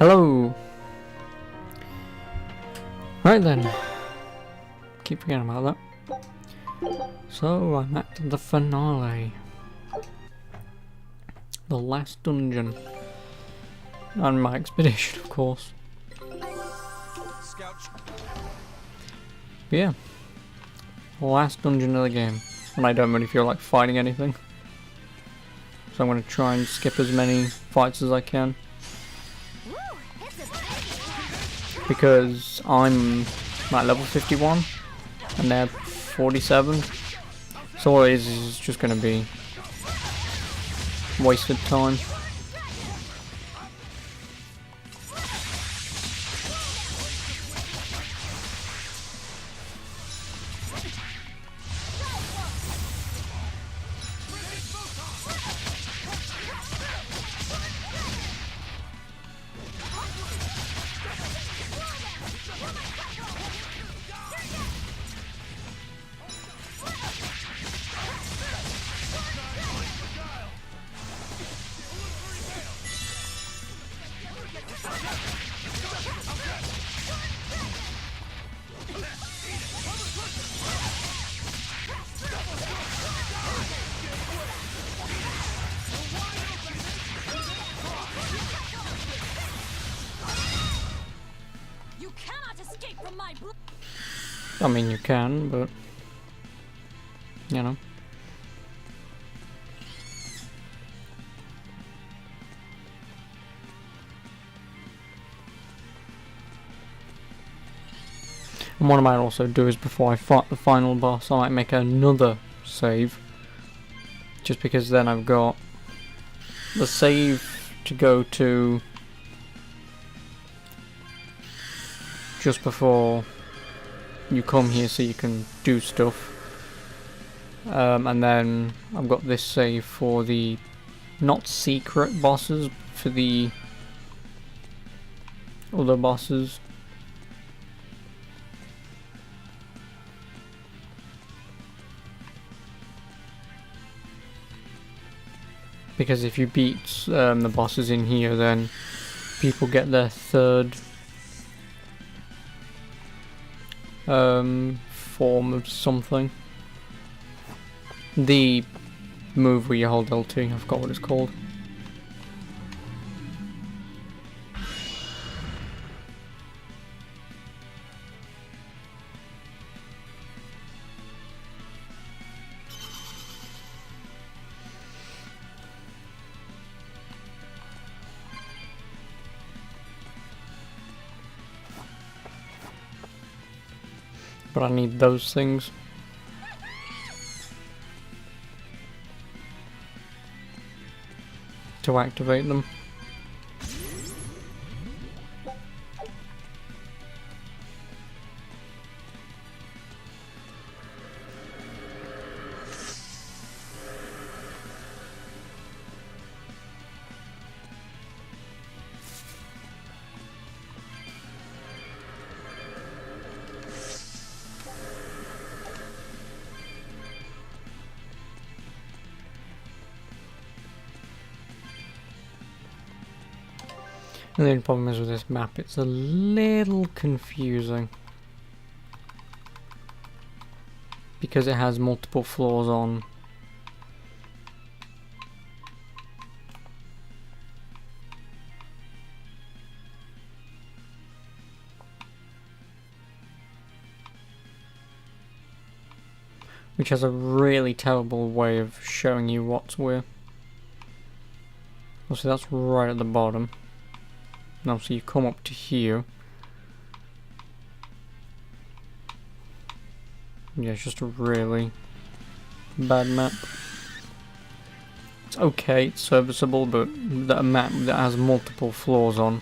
Hello! Right then. Keep forgetting about that. So, I'm at the finale. The last dungeon. On my expedition, of course. But yeah. Last dungeon of the game. And I don't really feel like fighting anything. So I'm going to try and skip as many fights as I can. Because I'm at level 51 and they're 47. So all it is just going to be wasted time. I mean, you can, but you know. And what I might also do is before I fight the final boss, I might make another save. Just because then I've got the save to go to just before you come here so you can do stuff. And then I've got this save for the not secret bosses, for the other bosses. Because if you beat the bosses in here, then people get their third form of something. The move where you hold LT, I forgot what it's called. But I need those things. To activate them. And the only problem is with this map, it's a little confusing. Because it has multiple floors on. Which has a really terrible way of showing you what's where. Also, that's right at the bottom. Now, so you come up to here. Yeah, it's just a really bad map. It's okay, it's serviceable, but a map that has multiple floors on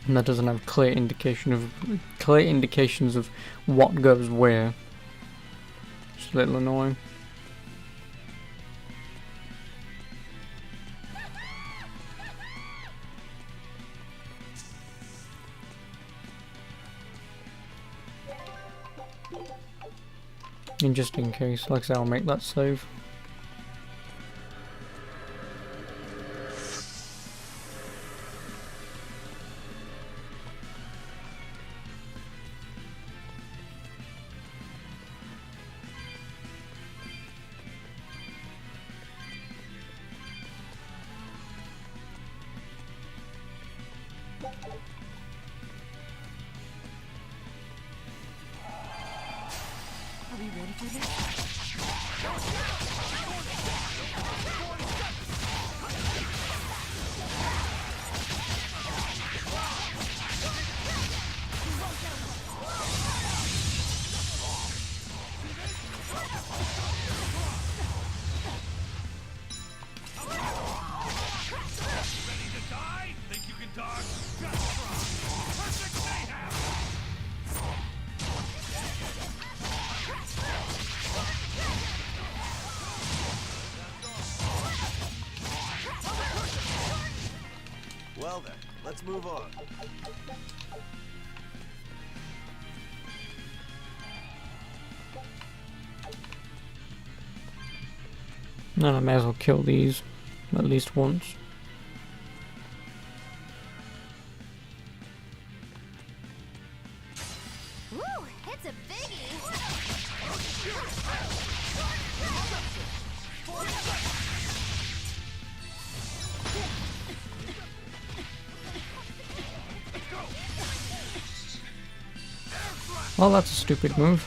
and that doesn't have clear indications of what goes where. It's a little annoying. And just in case, like I said, I'll make that save. Are we ready for this? Ready to die? Think you can dodge? Just try. Perfect mayhem! Well then, let's move on. And I may as well kill these at least once. Woo! It's a biggie! Well, that's a stupid move.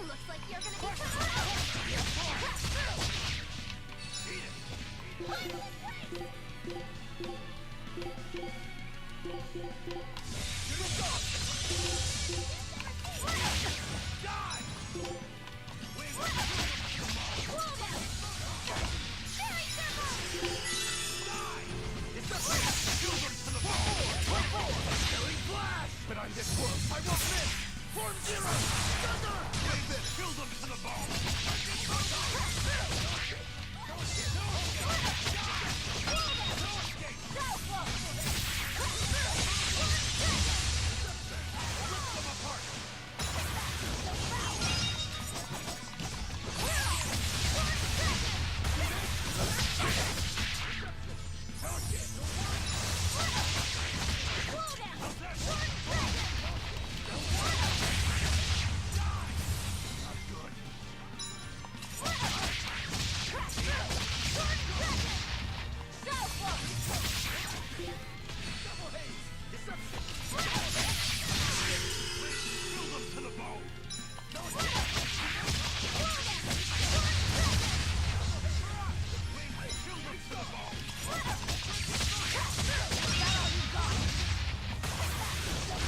Looks like you're gonna get But I'm this close, I won't miss! Form zero! Thunder! Wave it! Kill them to the bone! Kill them to the bone! Kill them to the bone! Kill them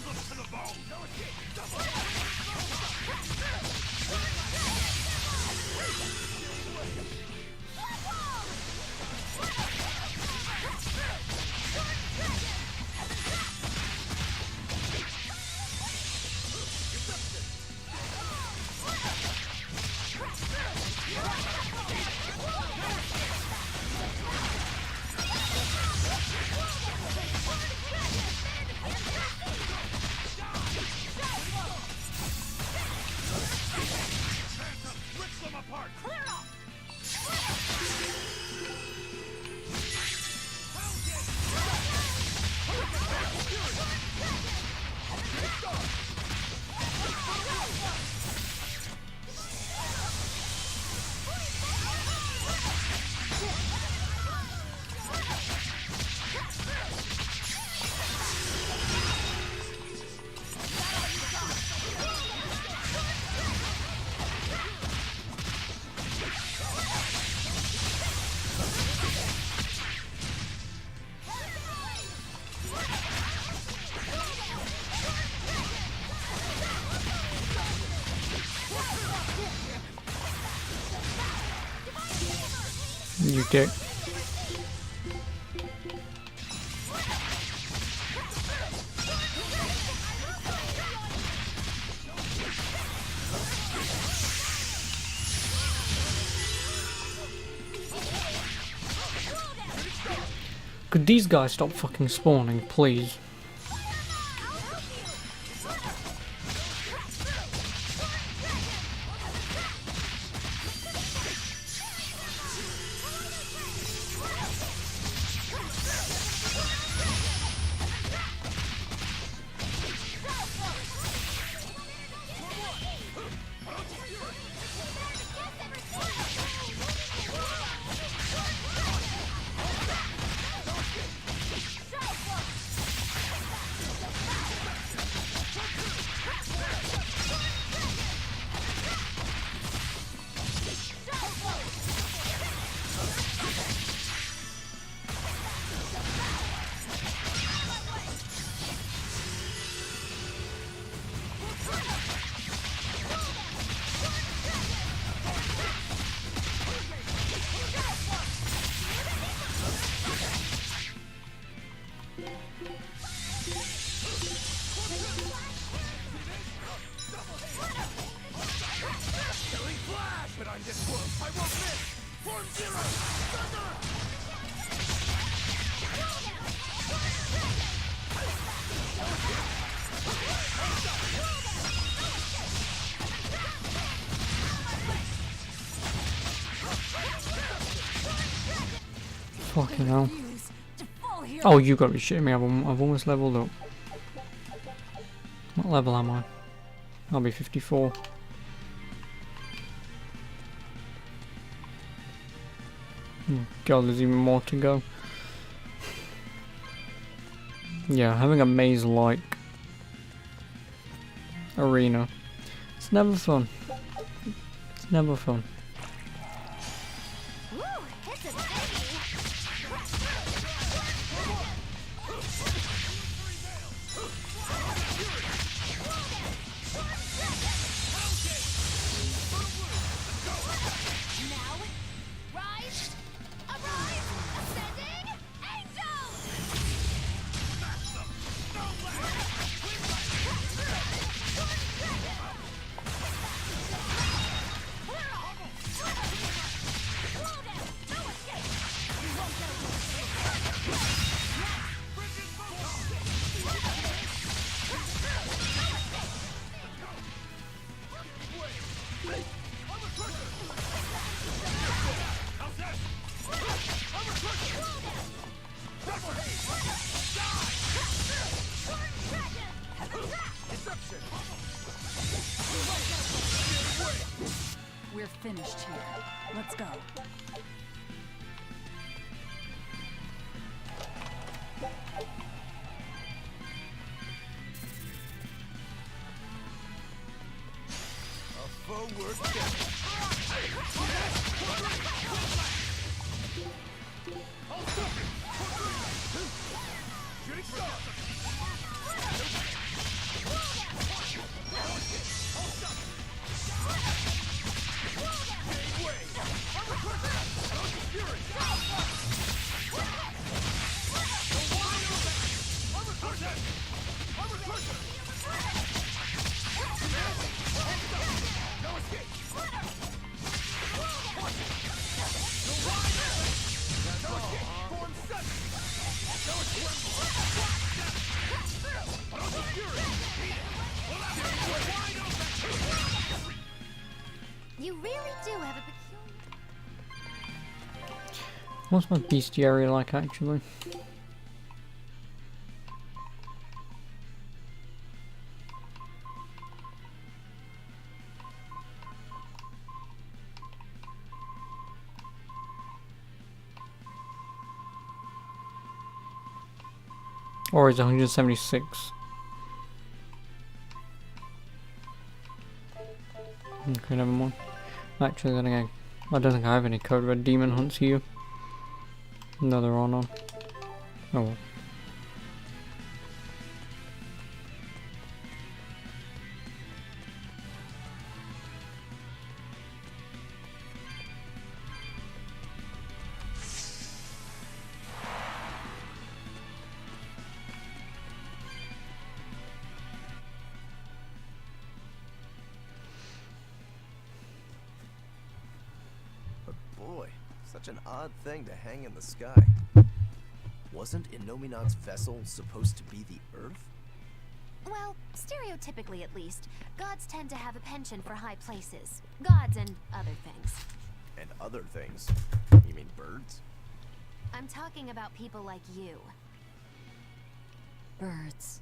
to the bone! Rip them apart! Clear up! You dick. Could these guys stop fucking spawning, please? Fucking hell. refuse to fall here. Oh, you gotta be shitting me. I've almost leveled up. What level am I? I'll be 54. God, there's even more to go. Yeah, having a maze-like arena. It's never fun. It's never fun. Ooh, it's a biggie. Now, rise, arise, ascending, angels! We're finished here. Let's go. A forward step. Shooting star. You really do have a peculiar... What's my bestiary like, actually? Or is it 176? Okay, never mind. Actually, then again, I don't think I have any Code Red Demon Hunts here. No, there are none. Oh well. But boy, such an odd thing to hang in the sky. Wasn't Innominat's vessel supposed to be the Earth? Well, stereotypically at least, gods tend to have a penchant for high places. Gods and other things. And other things? You mean birds? I'm talking about people like you. Birds.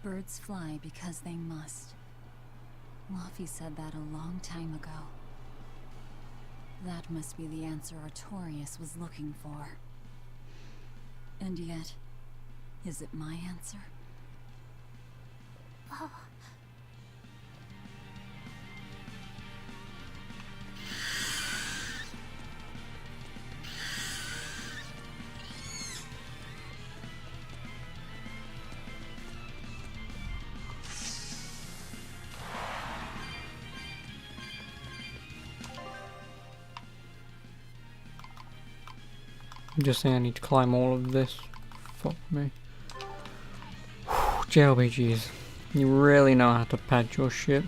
Birds fly because they must. Laffy said that a long time ago. That must be the answer Artorias was looking for. And yet, is it my answer? Oh. I'm just saying I need to climb all of this. Fuck me. JRPGs. You really know how to pad your shit.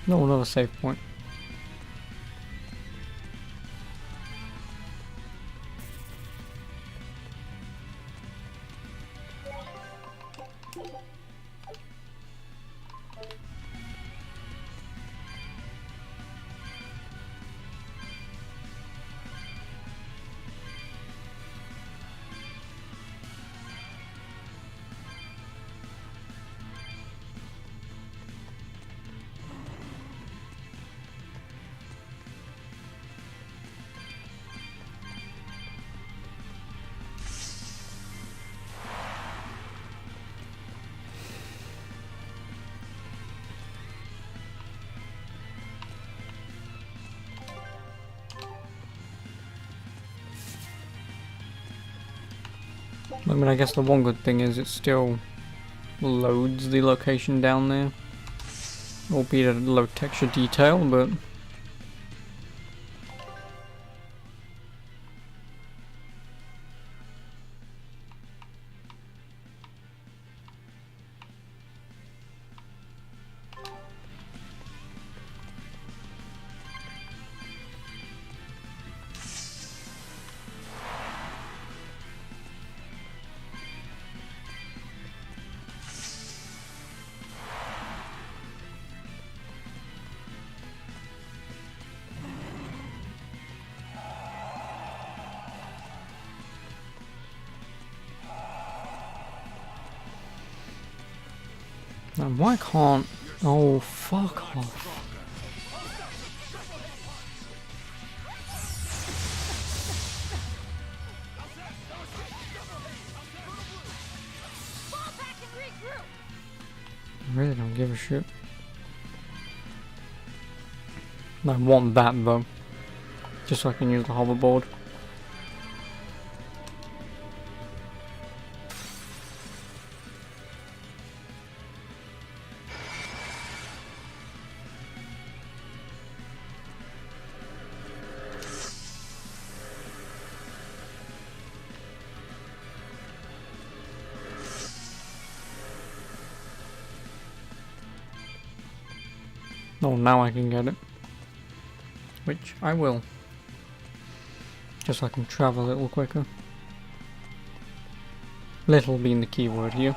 No, another save point. I mean, I guess the one good thing is it still loads the location down there. Albeit at low texture detail, but... Now, why can't... Oh, fuck off. I really don't give a shit. I want that though. Just so I can use the hoverboard. Oh, now I can get it. Which I will. Just so I can travel a little quicker. Little being the key word here.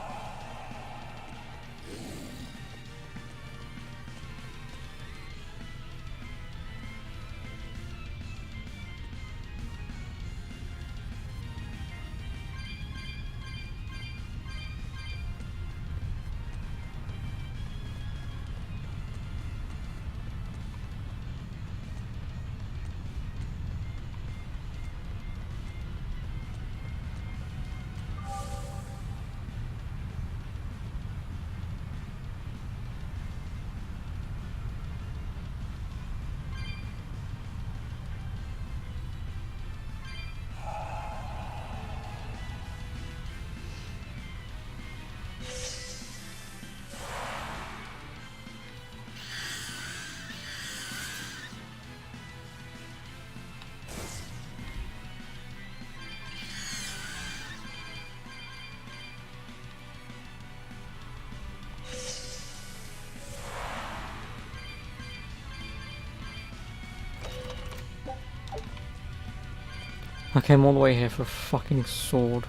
I came all the way here for a fucking sword.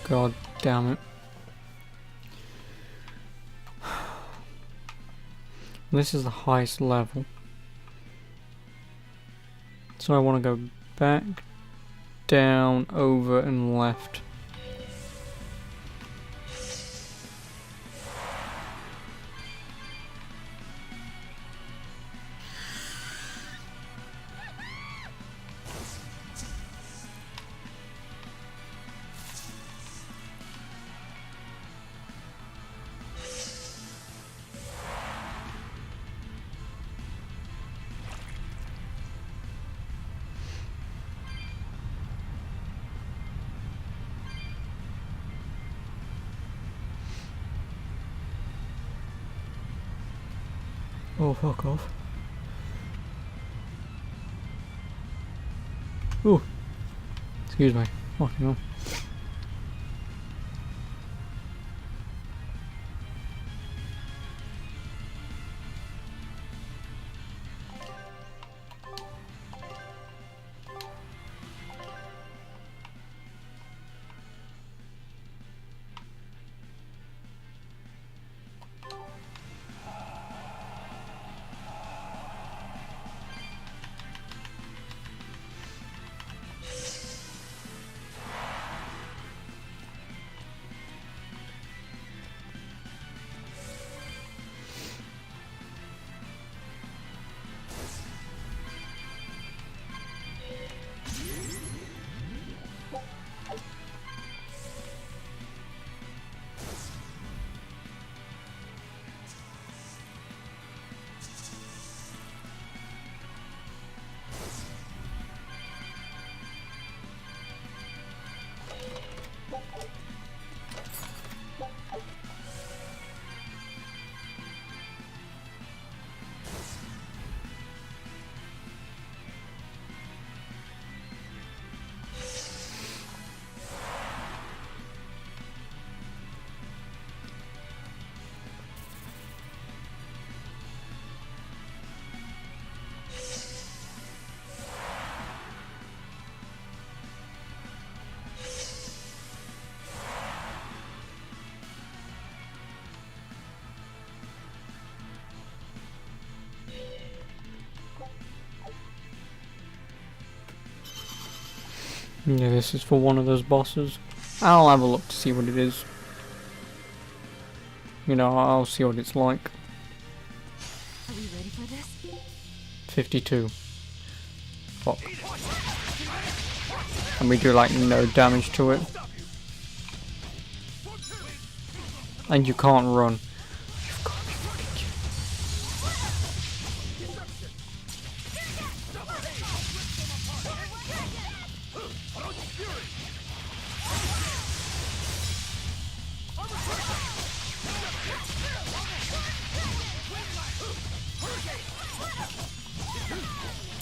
God damn it. This is the highest level. So I want to go back, down, over and left. Oh, fuck off. Ooh. Excuse me. Fucking hell. Yeah, this is for one of those bosses. I'll have a look to see what it is. You know, I'll see what it's like. Are we ready for this? 52. Fuck. And we do like no damage to it. And you can't run. You've got to be fucking kidding.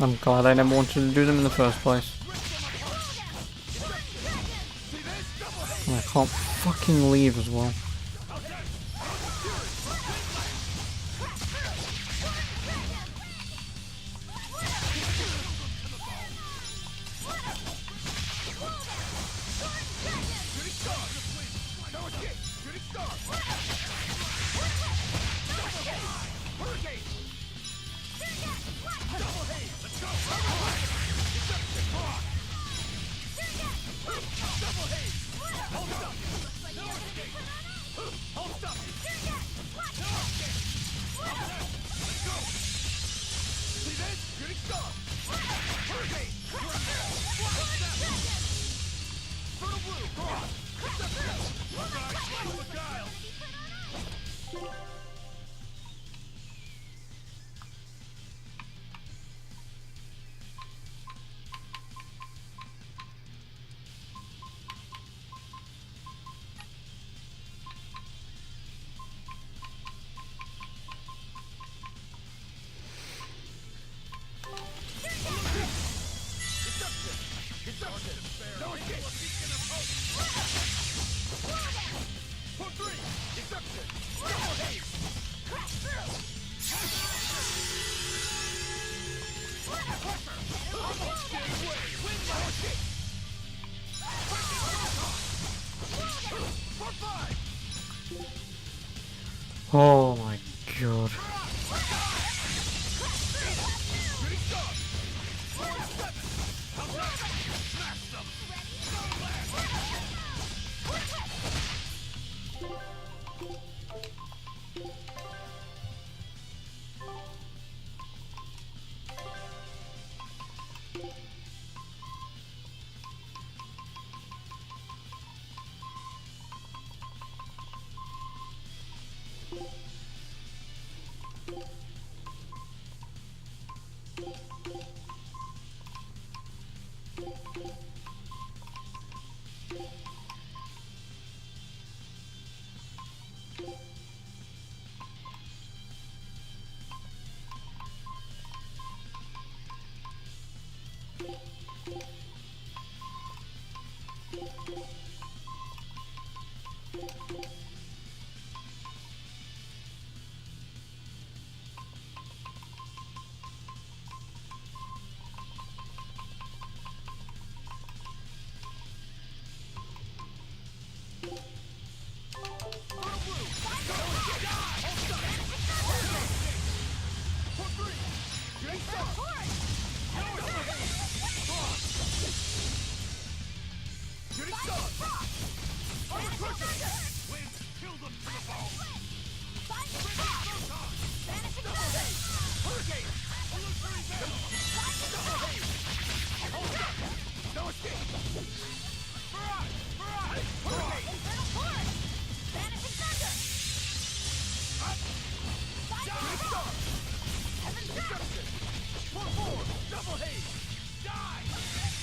I'm glad I never wanted to do them in the first place. And I can't fucking leave as well. Oh my god.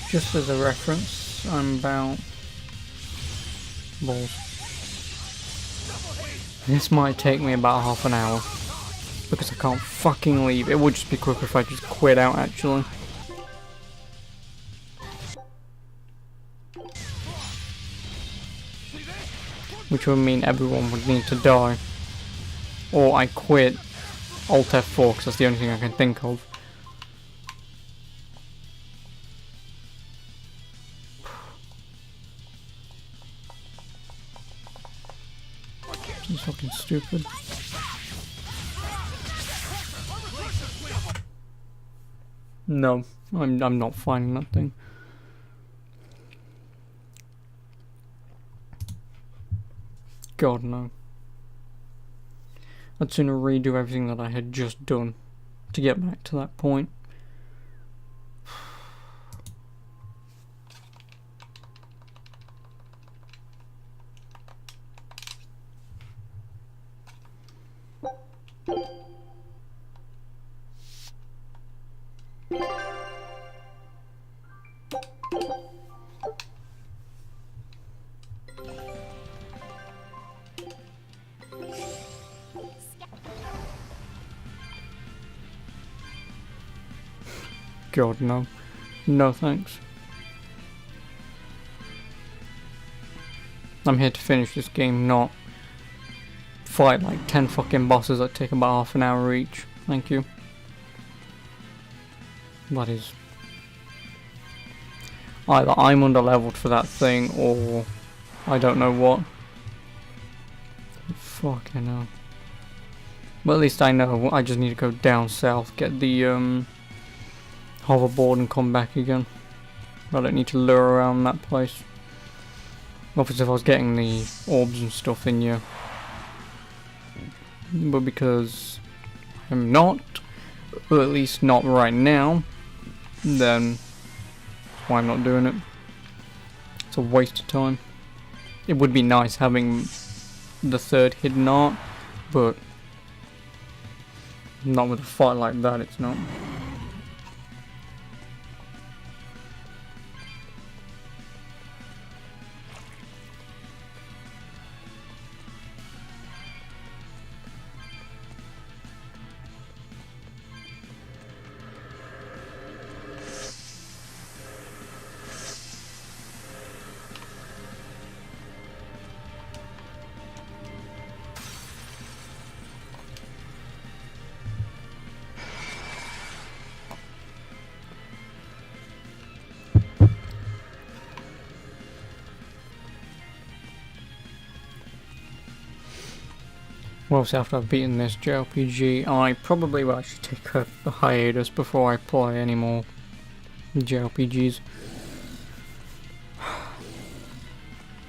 Just as a reference, I'm about balls. This might take me about half an hour because I can't fucking leave. It would just be quicker if I just quit out actually. Which would mean everyone would need to die. Or I quit Alt F4 because that's the only thing I can think of. This is fucking stupid. No, I'm not finding that thing. God no. I'd sooner redo everything that I had just done to get back to that point. God no. No thanks. I'm here to finish this game, not fight like 10 fucking bosses that take about half an hour each. Thank you. That is... either I'm underleveled for that thing, or I don't know what. Fucking hell. But at least I know I just need to go down south, get the hoverboard and come back again. I don't need to lure around that place. Obviously if I was getting the orbs and stuff in here. But because I'm not, or at least not right now, then that's why I'm not doing it. It's a waste of time. It would be nice having the third hidden art, but not with a fight like that, it's not. Well, so after I've beaten this JRPG, I probably will actually take a hiatus before I play any more JRPGs.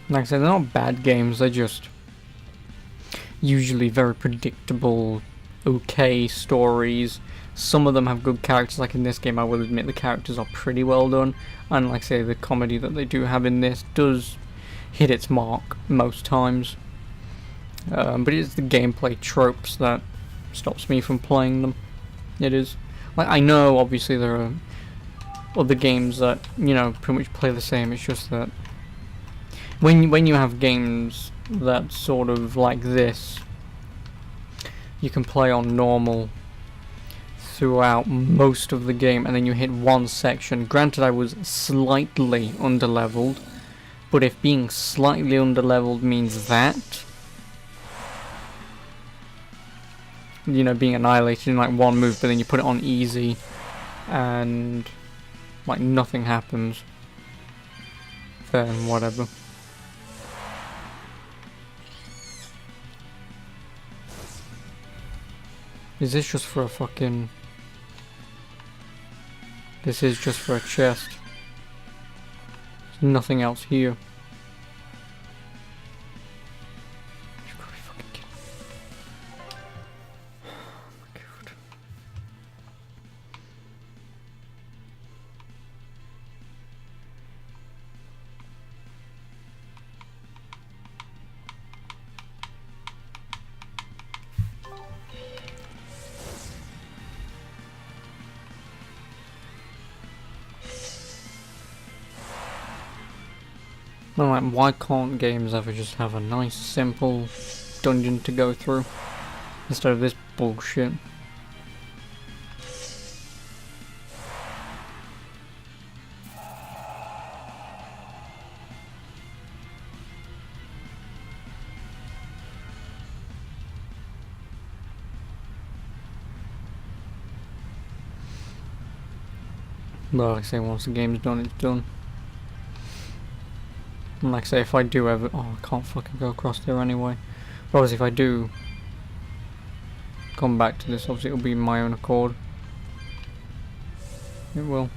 Like I said, they're not bad games, they're just usually very predictable, okay stories. Some of them have good characters, like in this game I will admit the characters are pretty well done, and like I say, the comedy that they do have in this does hit its mark most times. But it's the gameplay tropes that stops me from playing them. It is. Like, I know obviously there are other games that, you know, pretty much play the same, it's just that when you have games that sort of like this, you can play on normal throughout most of the game, and then you hit one section. Granted, I was slightly underleveled, but if being slightly underleveled means that, you know, being annihilated in like one move, but then you put it on easy and like nothing happens, then whatever. Is this just for a fucking... This is just for a chest. There's nothing else here. You've got to be fucking kidding me. Oh my god. I'm like, why can't games ever just have a nice, simple dungeon to go through instead of this bullshit? But like I say, once the game's done, it's done. And like I say, if I do ever... Oh, I can't fucking go across there anyway. But obviously if I do come back to this, obviously it'll be my own accord. It will.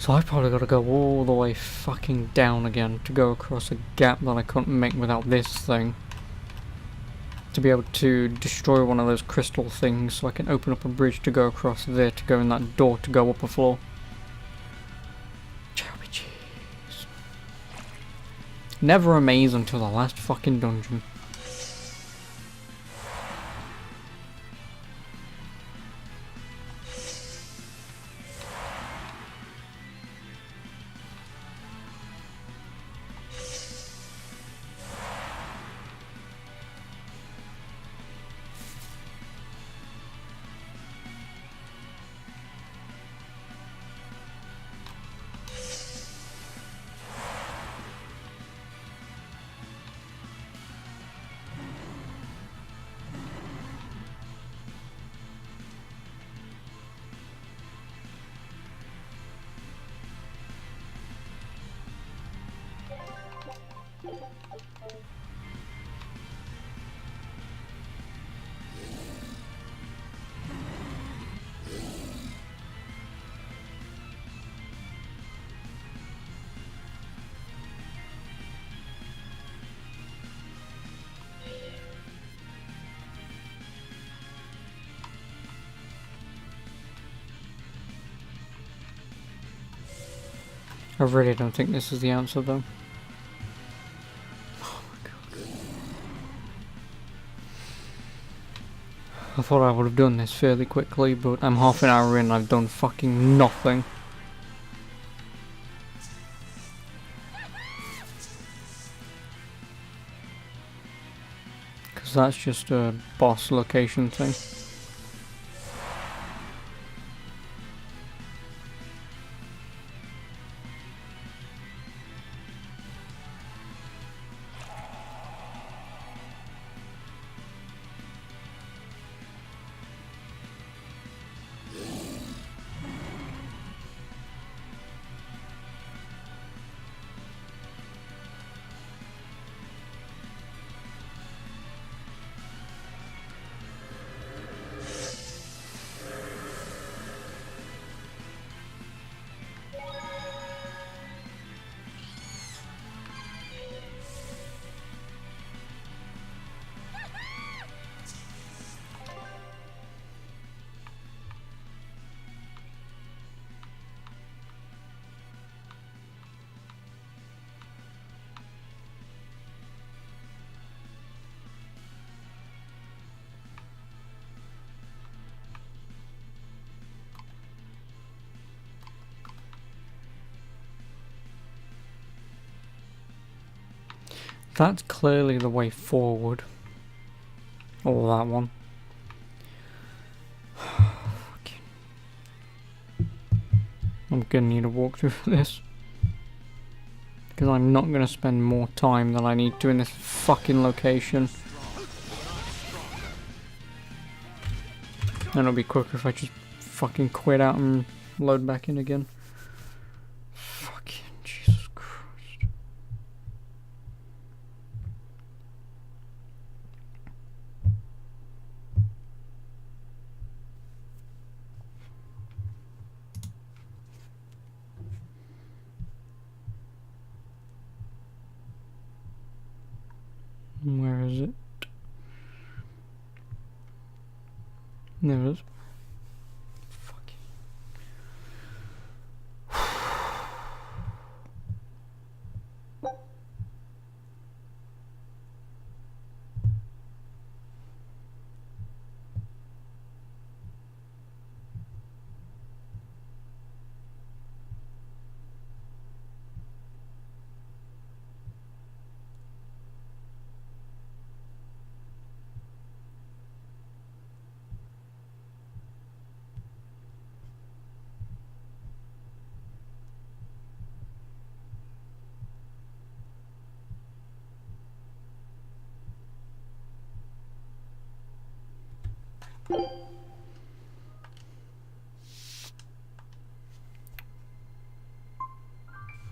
So I probably got to go all the way fucking down again to go across a gap that I couldn't make without this thing. To be able to destroy one of those crystal things so I can open up a bridge to go across there to go in that door to go up a floor. Cherry cheese. Never a maze until the last fucking dungeon. I really don't think this is the answer though. Oh my god. I thought I would have done this fairly quickly, but I'm half an hour in and I've done fucking nothing. Because that's just a boss location thing. That's clearly the way forward. Or that one. I'm gonna need a walkthrough for this. Because I'm not gonna spend more time than I need to in this fucking location. And it'll be quicker if I just fucking quit out and load back in again. Fucking Jesus Christ. Where is it? There it is. Fuck.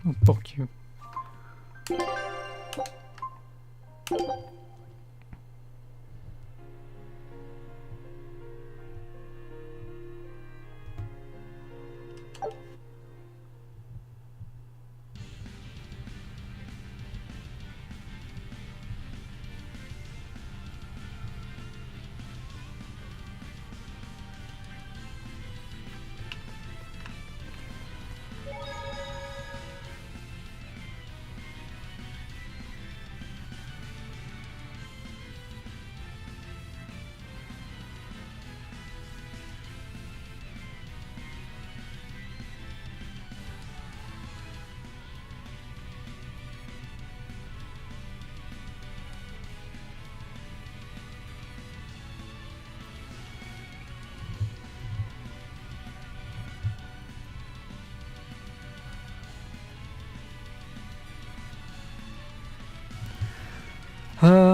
Oh, fuck you. Uh,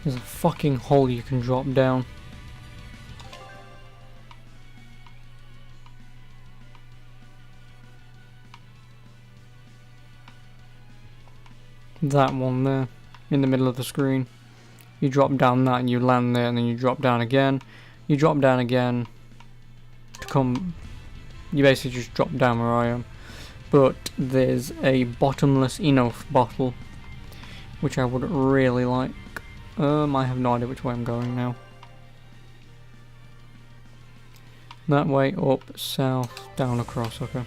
There's a fucking hole you can drop down. That one there, in the middle of the screen. You drop down that and you land there, and then you drop down again. You drop down again to come. You basically just drop down where I am. But there's a bottomless enough bottle, which I would really like. I have no idea which way I'm going now. That way, up, south, down, across, okay.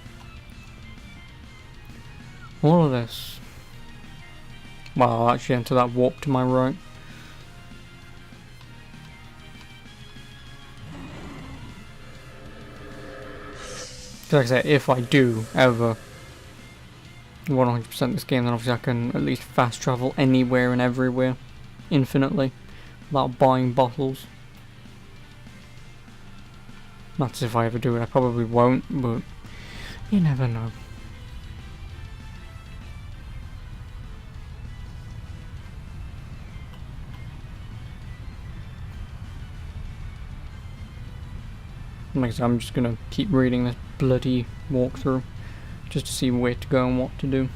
All of this. Well, I'll actually enter that warp to my right. Like I say, if I do ever 100% this game, then obviously I can at least fast travel anywhere and everywhere infinitely without buying bottles. That's if I ever do it. I probably won't, but you never know. Like I said, I'm just gonna keep reading this bloody walkthrough just to see where to go and what to do.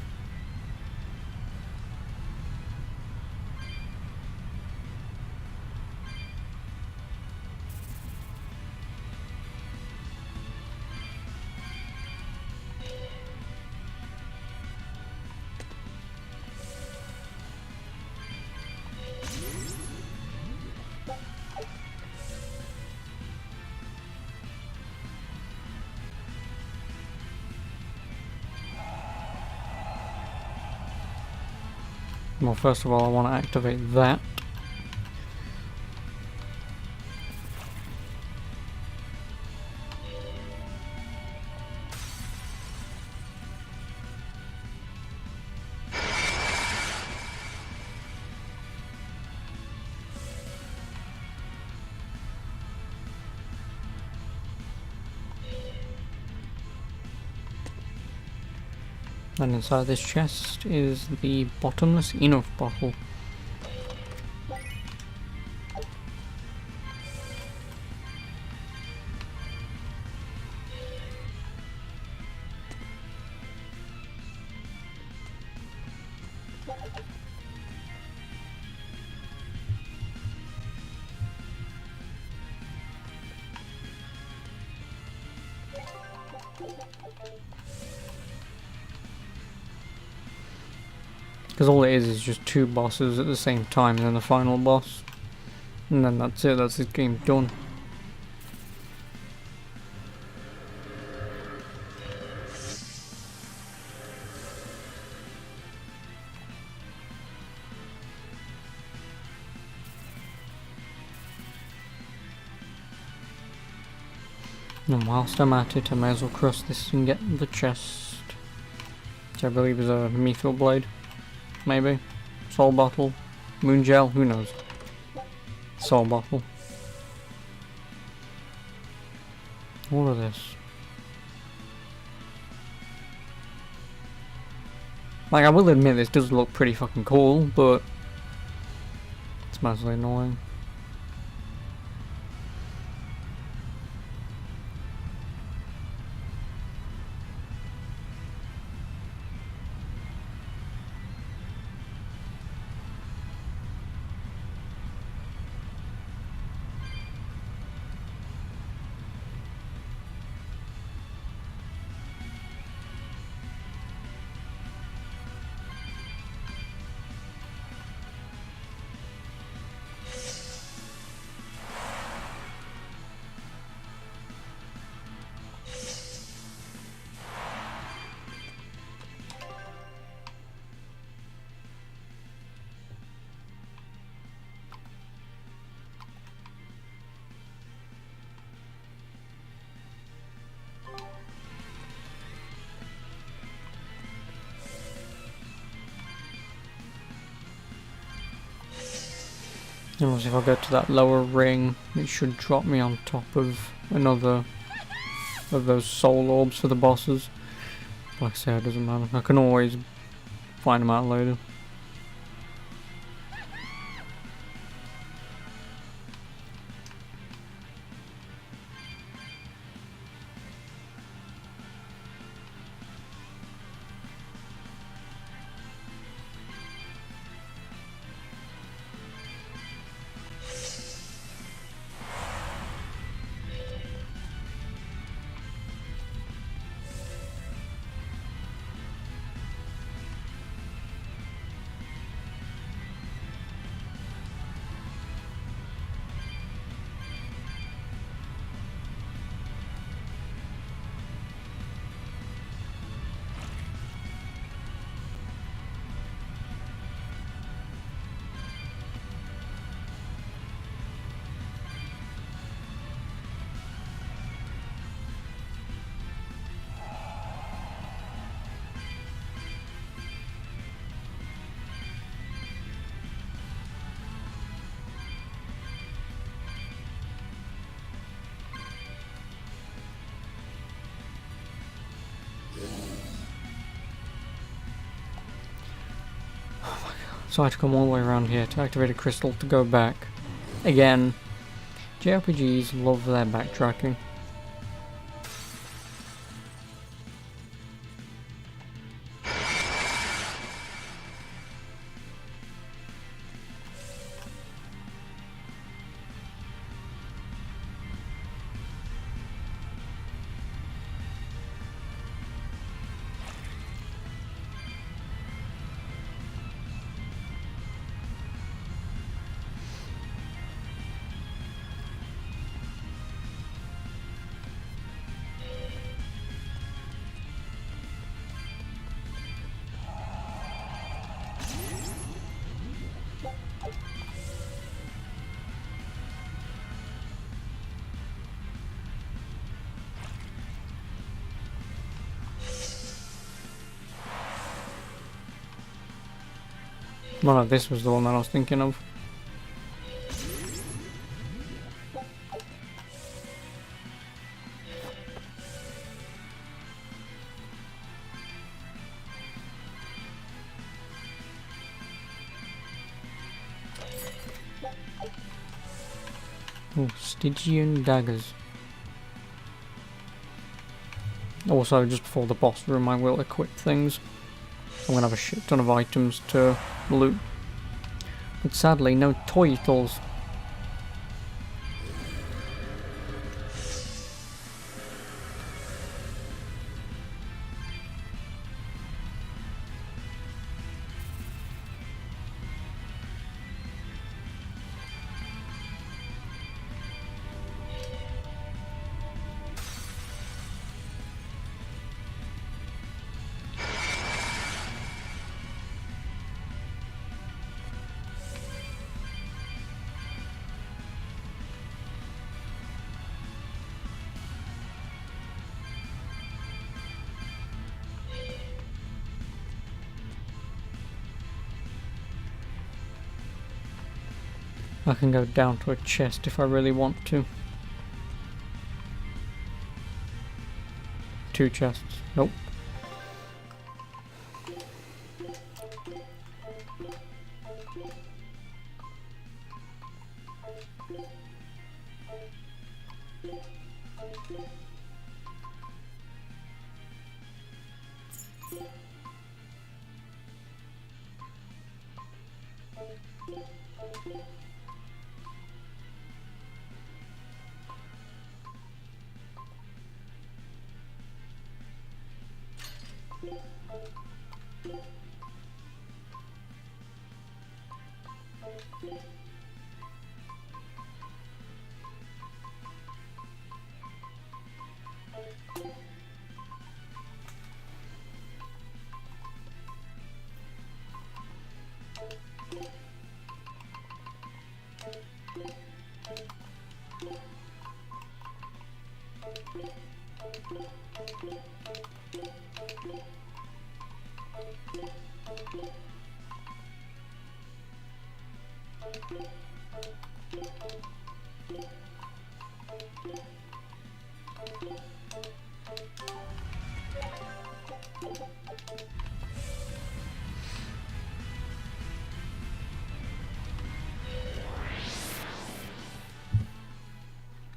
Well, first of all, I want to activate that. And inside this chest is the bottomless enough bottle. Because all it is just two bosses at the same time and then the final boss. And then that's it, that's the game done. And whilst I'm at it, I may as well cross this and get the chest. Which I believe is a mithril blade. Maybe. Soul bottle. Moon gel, who knows. Soul bottle. All of this. Like, I will admit this does look pretty fucking cool, but it's mostly annoying. And also if I go to that lower ring, it should drop me on top of another of those soul orbs for the bosses. Like I say, it doesn't matter. I can always find them out later. So I had to come all the way around here to activate a crystal to go back. Again, JRPGs love their backtracking. Well, no, this was the one that I was thinking of. Oh, Stygian daggers. Also, just before the boss room, I will equip things. I'm gonna have a shit ton of items to loot. But sadly, no titles. I can go down to a chest if I really want to. 2 chests. Nope.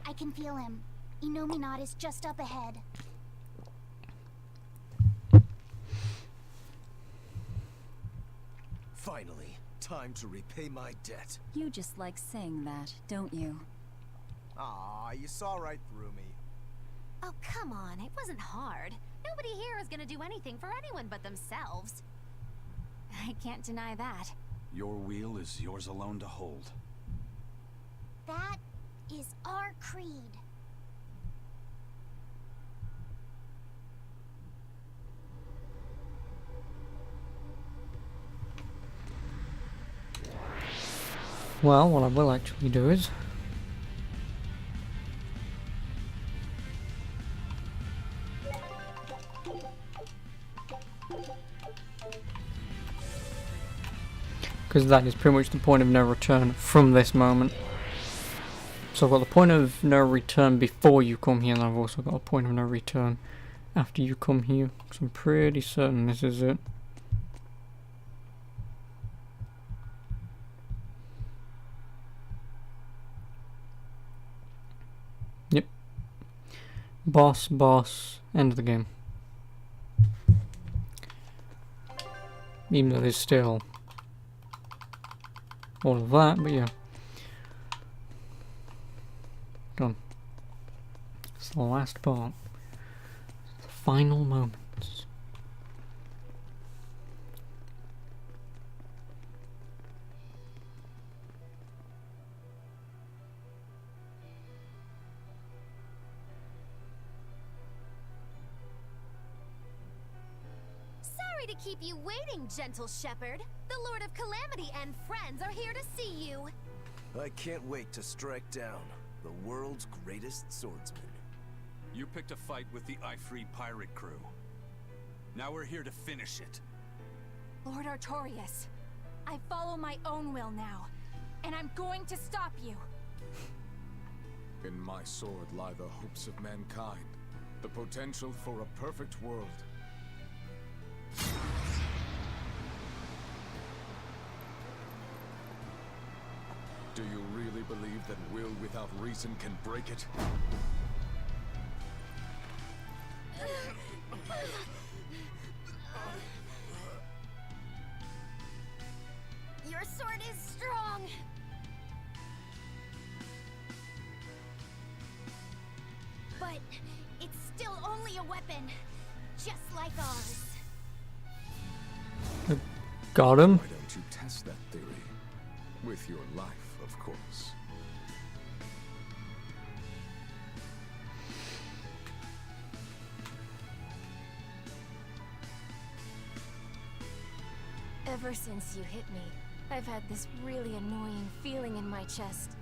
I can feel him. Inominat is just up ahead. Finally, time to repay my debt. You just like saying that, don't you? Ah, you saw right through me. Oh, come on. It wasn't hard. Nobody here is gonna do anything for anyone but themselves. I can't deny that. Your wheel is yours alone to hold. That is our creed. Well, what I will actually do is... because that is pretty much the point of no return from this moment. So I've got the point of no return before you come here, and I've also got a point of no return after you come here. So I'm pretty certain this is it. Yep. Boss, end of the game. Even though there's still all of that, but yeah. Done. It's the last part. The final moments. Sorry to keep you waiting, gentle shepherd. The Lord of Calamity and friends are here to see you. I can't wait to strike down the world's greatest swordsman. You picked a fight with the Ifrit pirate crew. Now we're here to finish it. Lord Artorias, I follow my own will now, and I'm going to stop you. In my sword lie the hopes of mankind, the potential for a perfect world. Do you really believe that will without reason can break it? Your sword is strong. But it's still only a weapon, just like ours. Got him. Why don't you test that theory? With your life, of course. Ever since you hit me, I've had this really annoying feeling in my chest.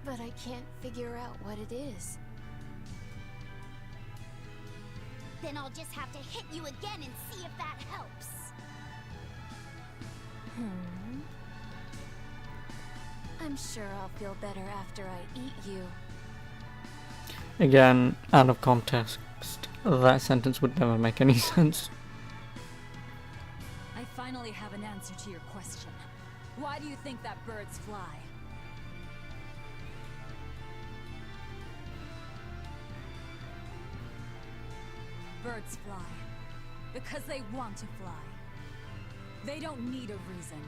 But I can't figure out what it is. Then I'll just have to hit you again and see if that helps. I'm sure I'll feel better after I eat you. Again, out of context, that sentence would never make any sense. I finally have an answer to your question. Why do you think that birds fly? Birds fly because they want to fly. They don't need a reason,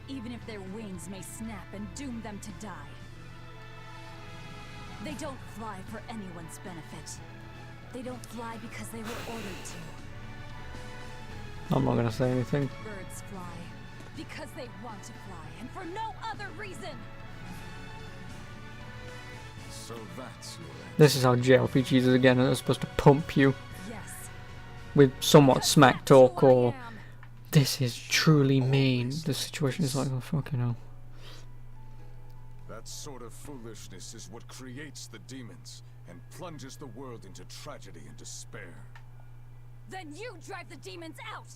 even if their wings may snap and doom them to die. They don't fly for anyone's benefit. They don't fly because they were ordered to. I'm not gonna say anything. Birds fly because they want to fly, and for no other reason. So that's your answer. This is how JRPGs is again, they're supposed to pump you Yes. with somewhat Because smack that's talk who I or am. this is truly mean. The situation is like, oh fucking hell. That sort of foolishness is what creates the demons and plunges the world into tragedy and despair. Then you drive the demons out!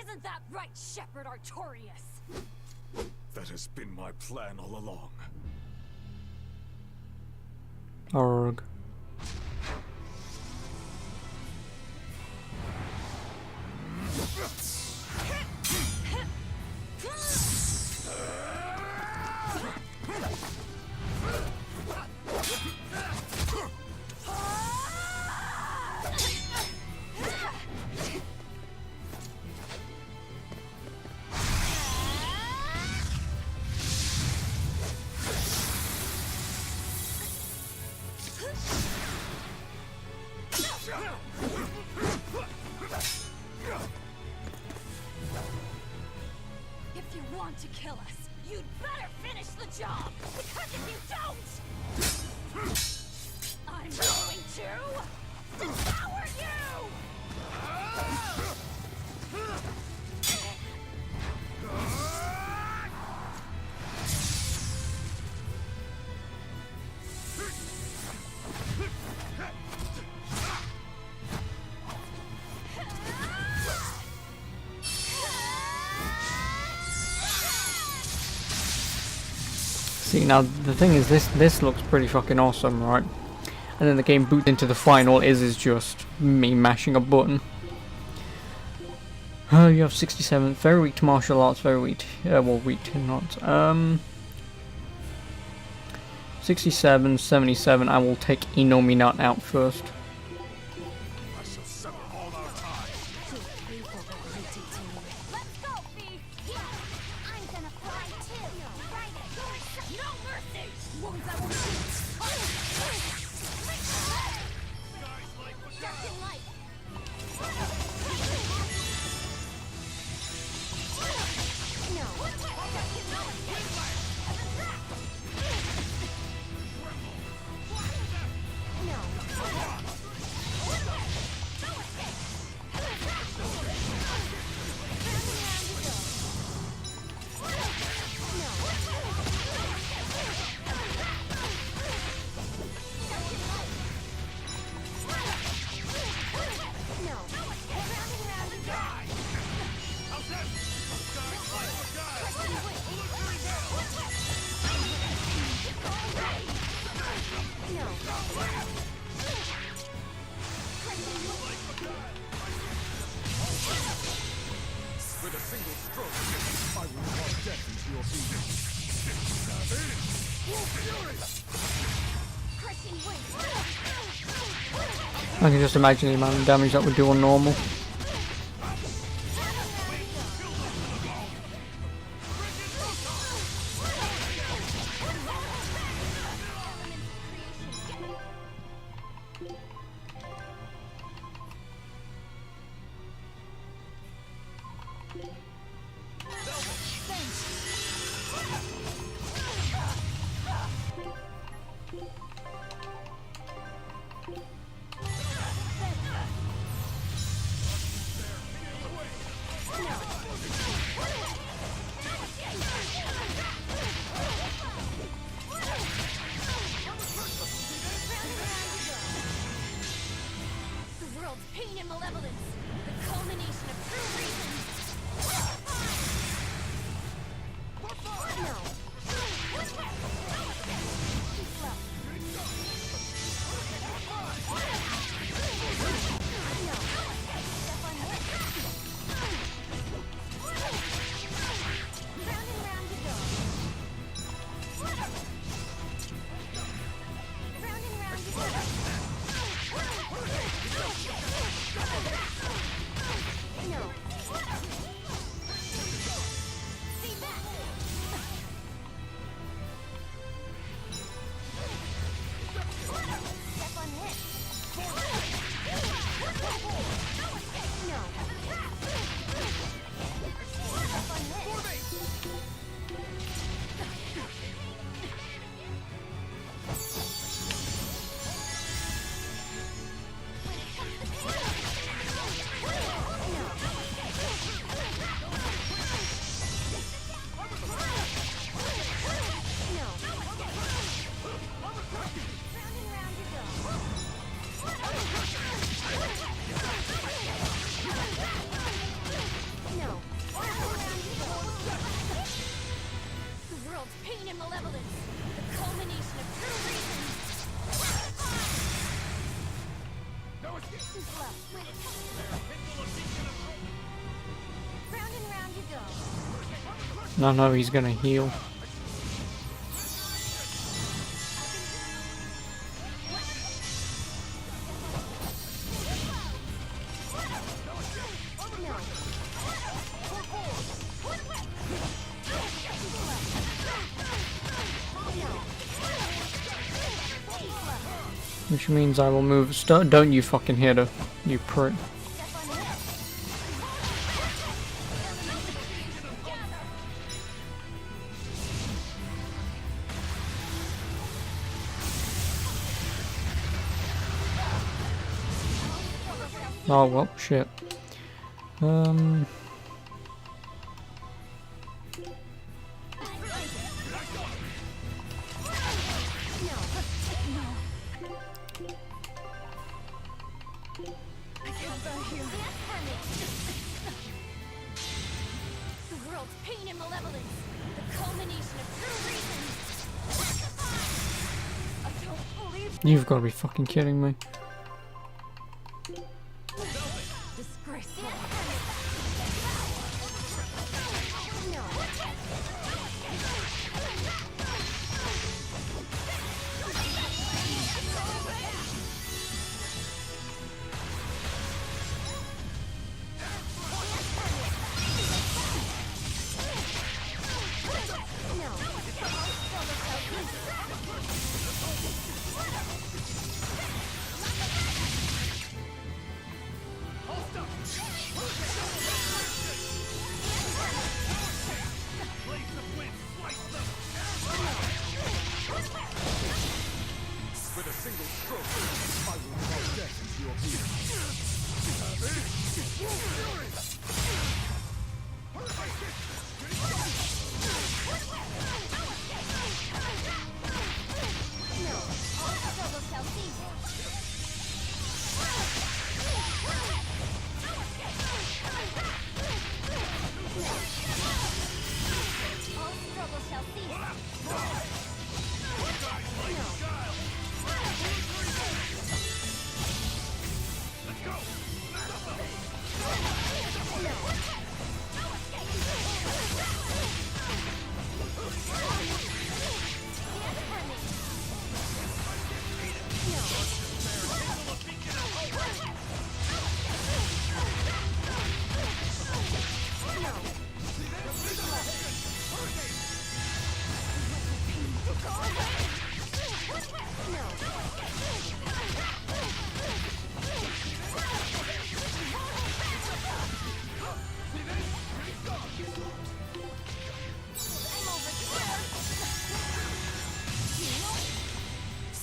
Isn't that right, Shepherd Artorias? That has been my plan all along. Org. If you want to kill us, you'd better finish the job! Because if you don't, I'm going to devour you! See, now the thing is, this looks pretty fucking awesome, right? And then the game boots into the final is just me mashing a button. You have 67, very weak to martial arts, very weak, well, weak to not. 67, 77, I will take Inominat out first. I shall sever all our ties. Let's go, Fee! I'm gonna fly too! Right it! No mercy! Wounds I won't shoot! Dark and light! No! With a single stroke, I will drop death into your being. I can just imagine the amount of damage that would do on normal. The world's pain and malevolence! The culmination of true reason! No! Too slow! No! Step on it! Round and round you go! Round and round you go! No, he's gonna heal. Which means I will move. Don't you fucking hit her, you prick. Oh well, shit. The world's pain and malevolence. The culmination of true reason. I don't believe You've got to be fucking kidding me. disgraceful. With a single stroke, I will call death into your being.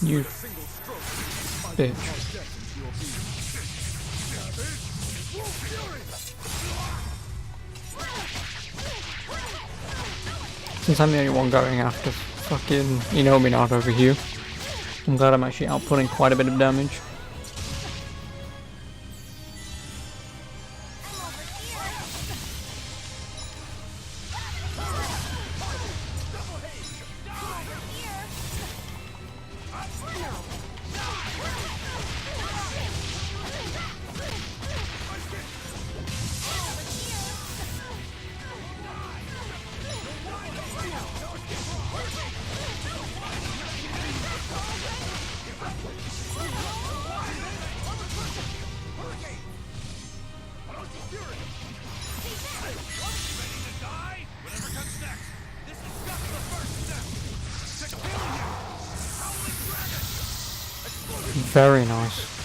You bitch. Since I'm the only one going after fucking Inominat over here, I'm glad I'm actually outputting quite a bit of damage. Very nice.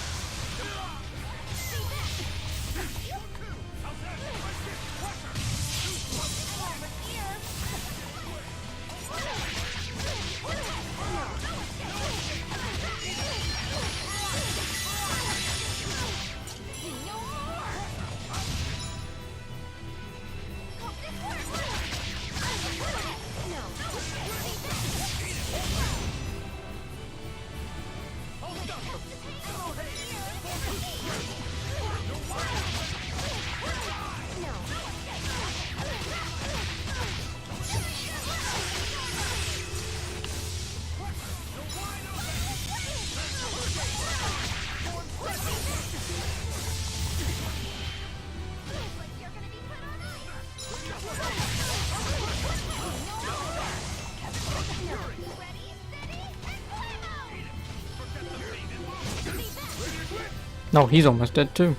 No, he's almost dead too.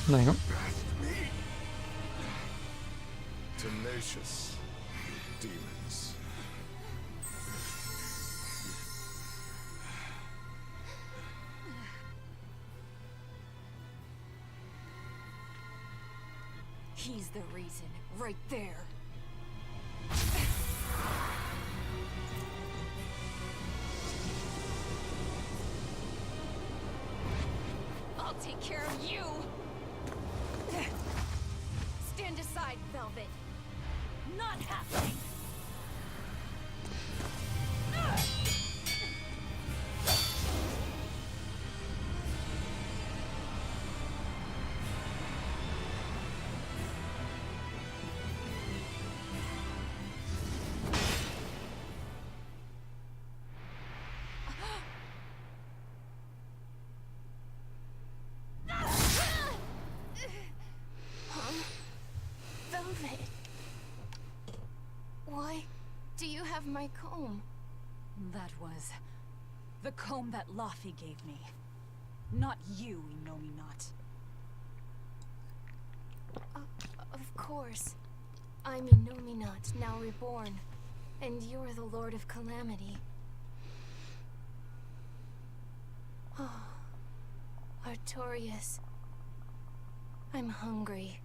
There you go. Tenacious demons. He's the reason, right there. I'll take care of you! Stand aside, Velvet. Not happening! Velvet. Why do you have my comb? That was the comb that Laffy gave me. Not you, Inominat. Of course. I'm Inominat, now reborn. And you're the Lord of Calamity. Oh, Artorias. I'm hungry.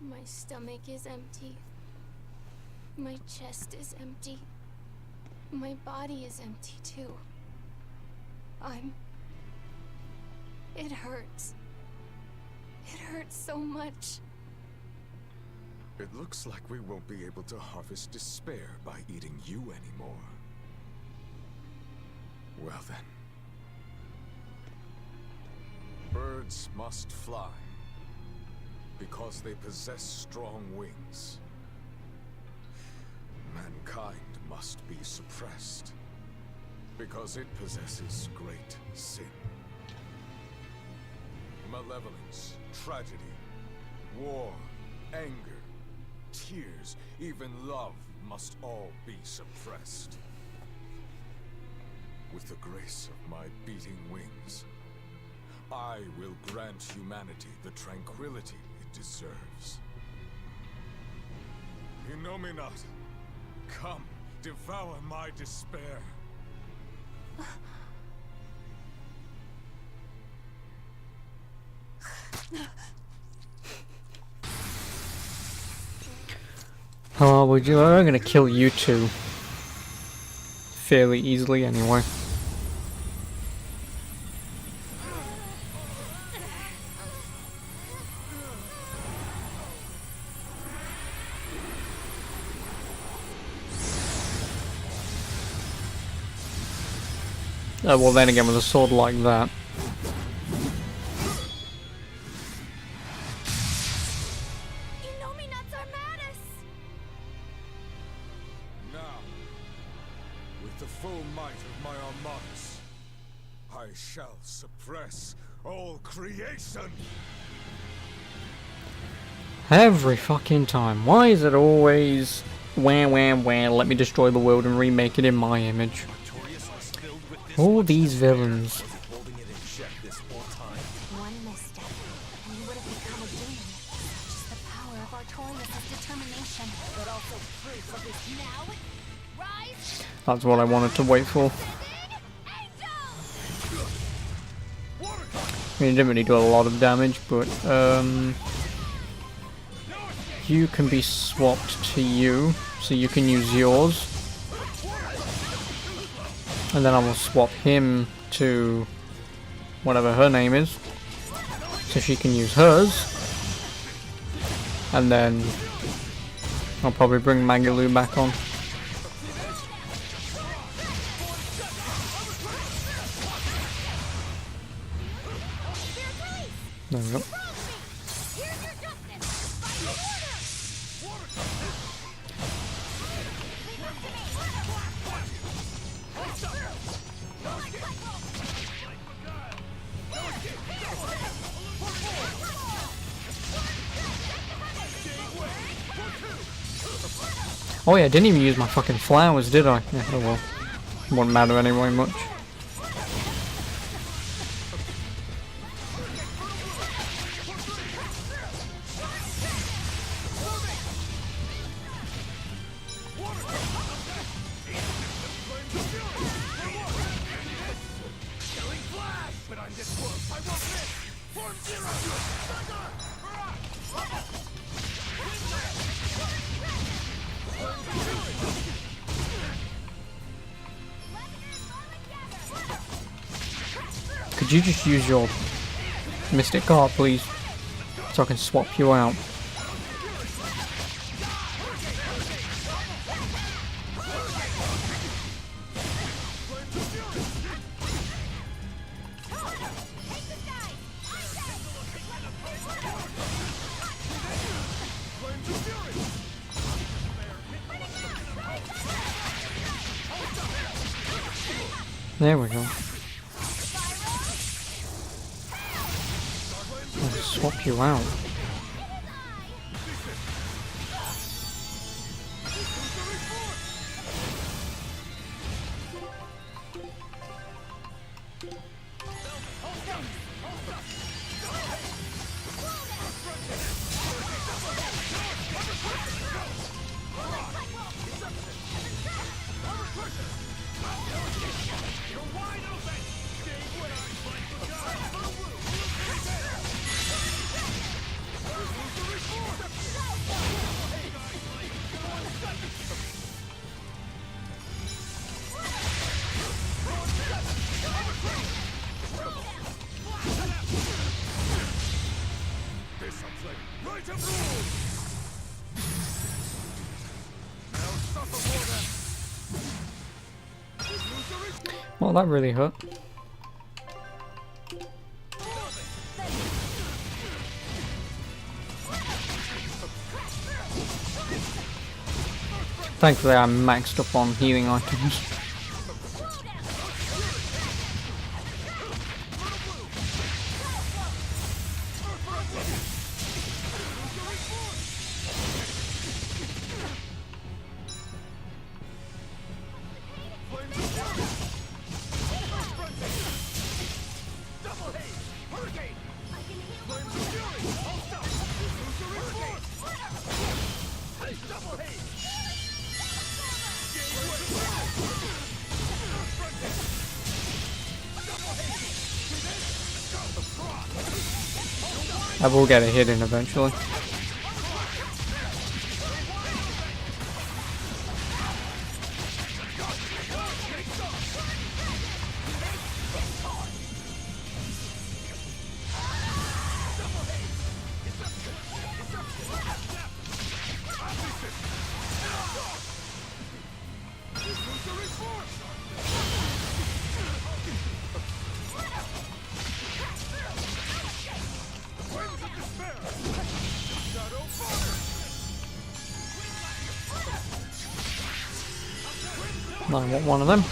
My stomach is empty. My chest is empty. My body is empty too. It hurts. It hurts so much. It looks like we won't be able to harvest despair by eating you anymore. Well then. Birds must fly, because they possess strong wings. Mankind must be suppressed, because it possesses great sin. Malevolence, tragedy, war, anger, tears, even love must all be suppressed. With the grace of my beating wings, I will grant humanity the tranquility it deserves. Inominat, come, devour my despair. Oh, would you? I'm gonna kill you two fairly easily anyway. Well then again, with a sword like that. Inominats Armatus! Now, with the full might of my Armatus, I shall suppress all creation! Every fucking time. Why is it always wah, let me destroy the world and remake it in my image? All these villains. Holding it in check this whole time. One misstep, and you would have become a demon. Just the power of Artorias' determination. But also proof of his now. Rise! That's what I wanted to wait for. I mean, it didn't really do a lot of damage, but you can be swapped to you, so you can use yours. And then I will swap him to whatever her name is, so she can use hers. And then I'll probably bring Magalu back on. There we go. Oh yeah, I didn't even use my fucking flowers, did I? Yeah, oh well. Won't matter anyway much. Could you just use your Mystic Card, please? So I can swap you out. There we go. I'll swap you out. Well, that really hurt. Thankfully, I'm maxed up on healing items. I will get a hit in eventually. I want one of them.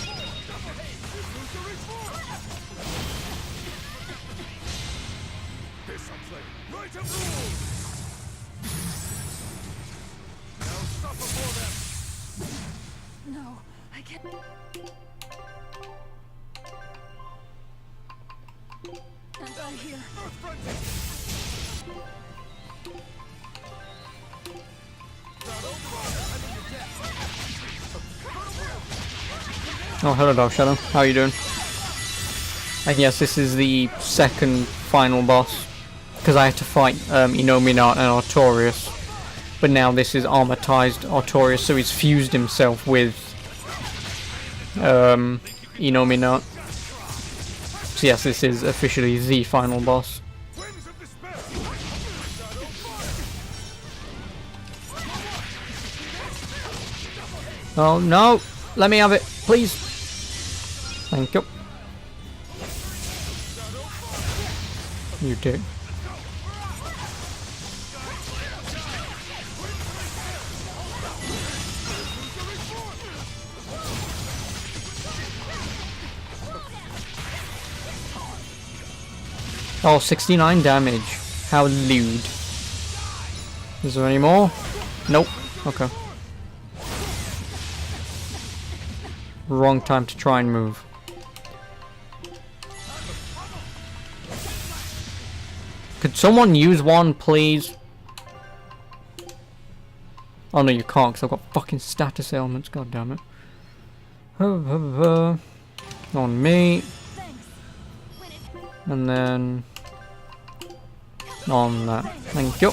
No, I can't. And I hear. Oh, hello Dark Shadow. How are you doing? I guess this is the second final boss, because I had to fight Innominat and Artorias, but now this is armatized Artorias, so he's fused himself with Innominat. So yes, this is officially the final boss. Oh no! Let me have it, please! Thank you. You dick. Oh, 69 damage. How lewd. Is there any more? Nope. Okay. Wrong time to try and move. Could someone use one, please? Oh no, you can't, because I've got fucking status ailments, god damn it. On me. And then on that. Thank you.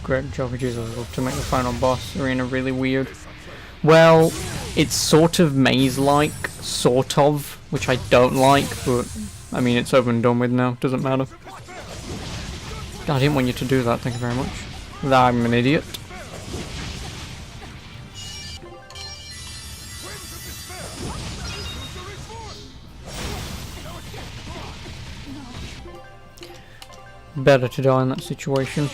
Great job of Jesus to make the final boss arena really weird. Well, it's sort of maze-like, sort of, which I don't like, but I mean it's over and done with now, doesn't matter. God, I didn't want you to do that, thank you very much. I'm an idiot. Better to die in that situation.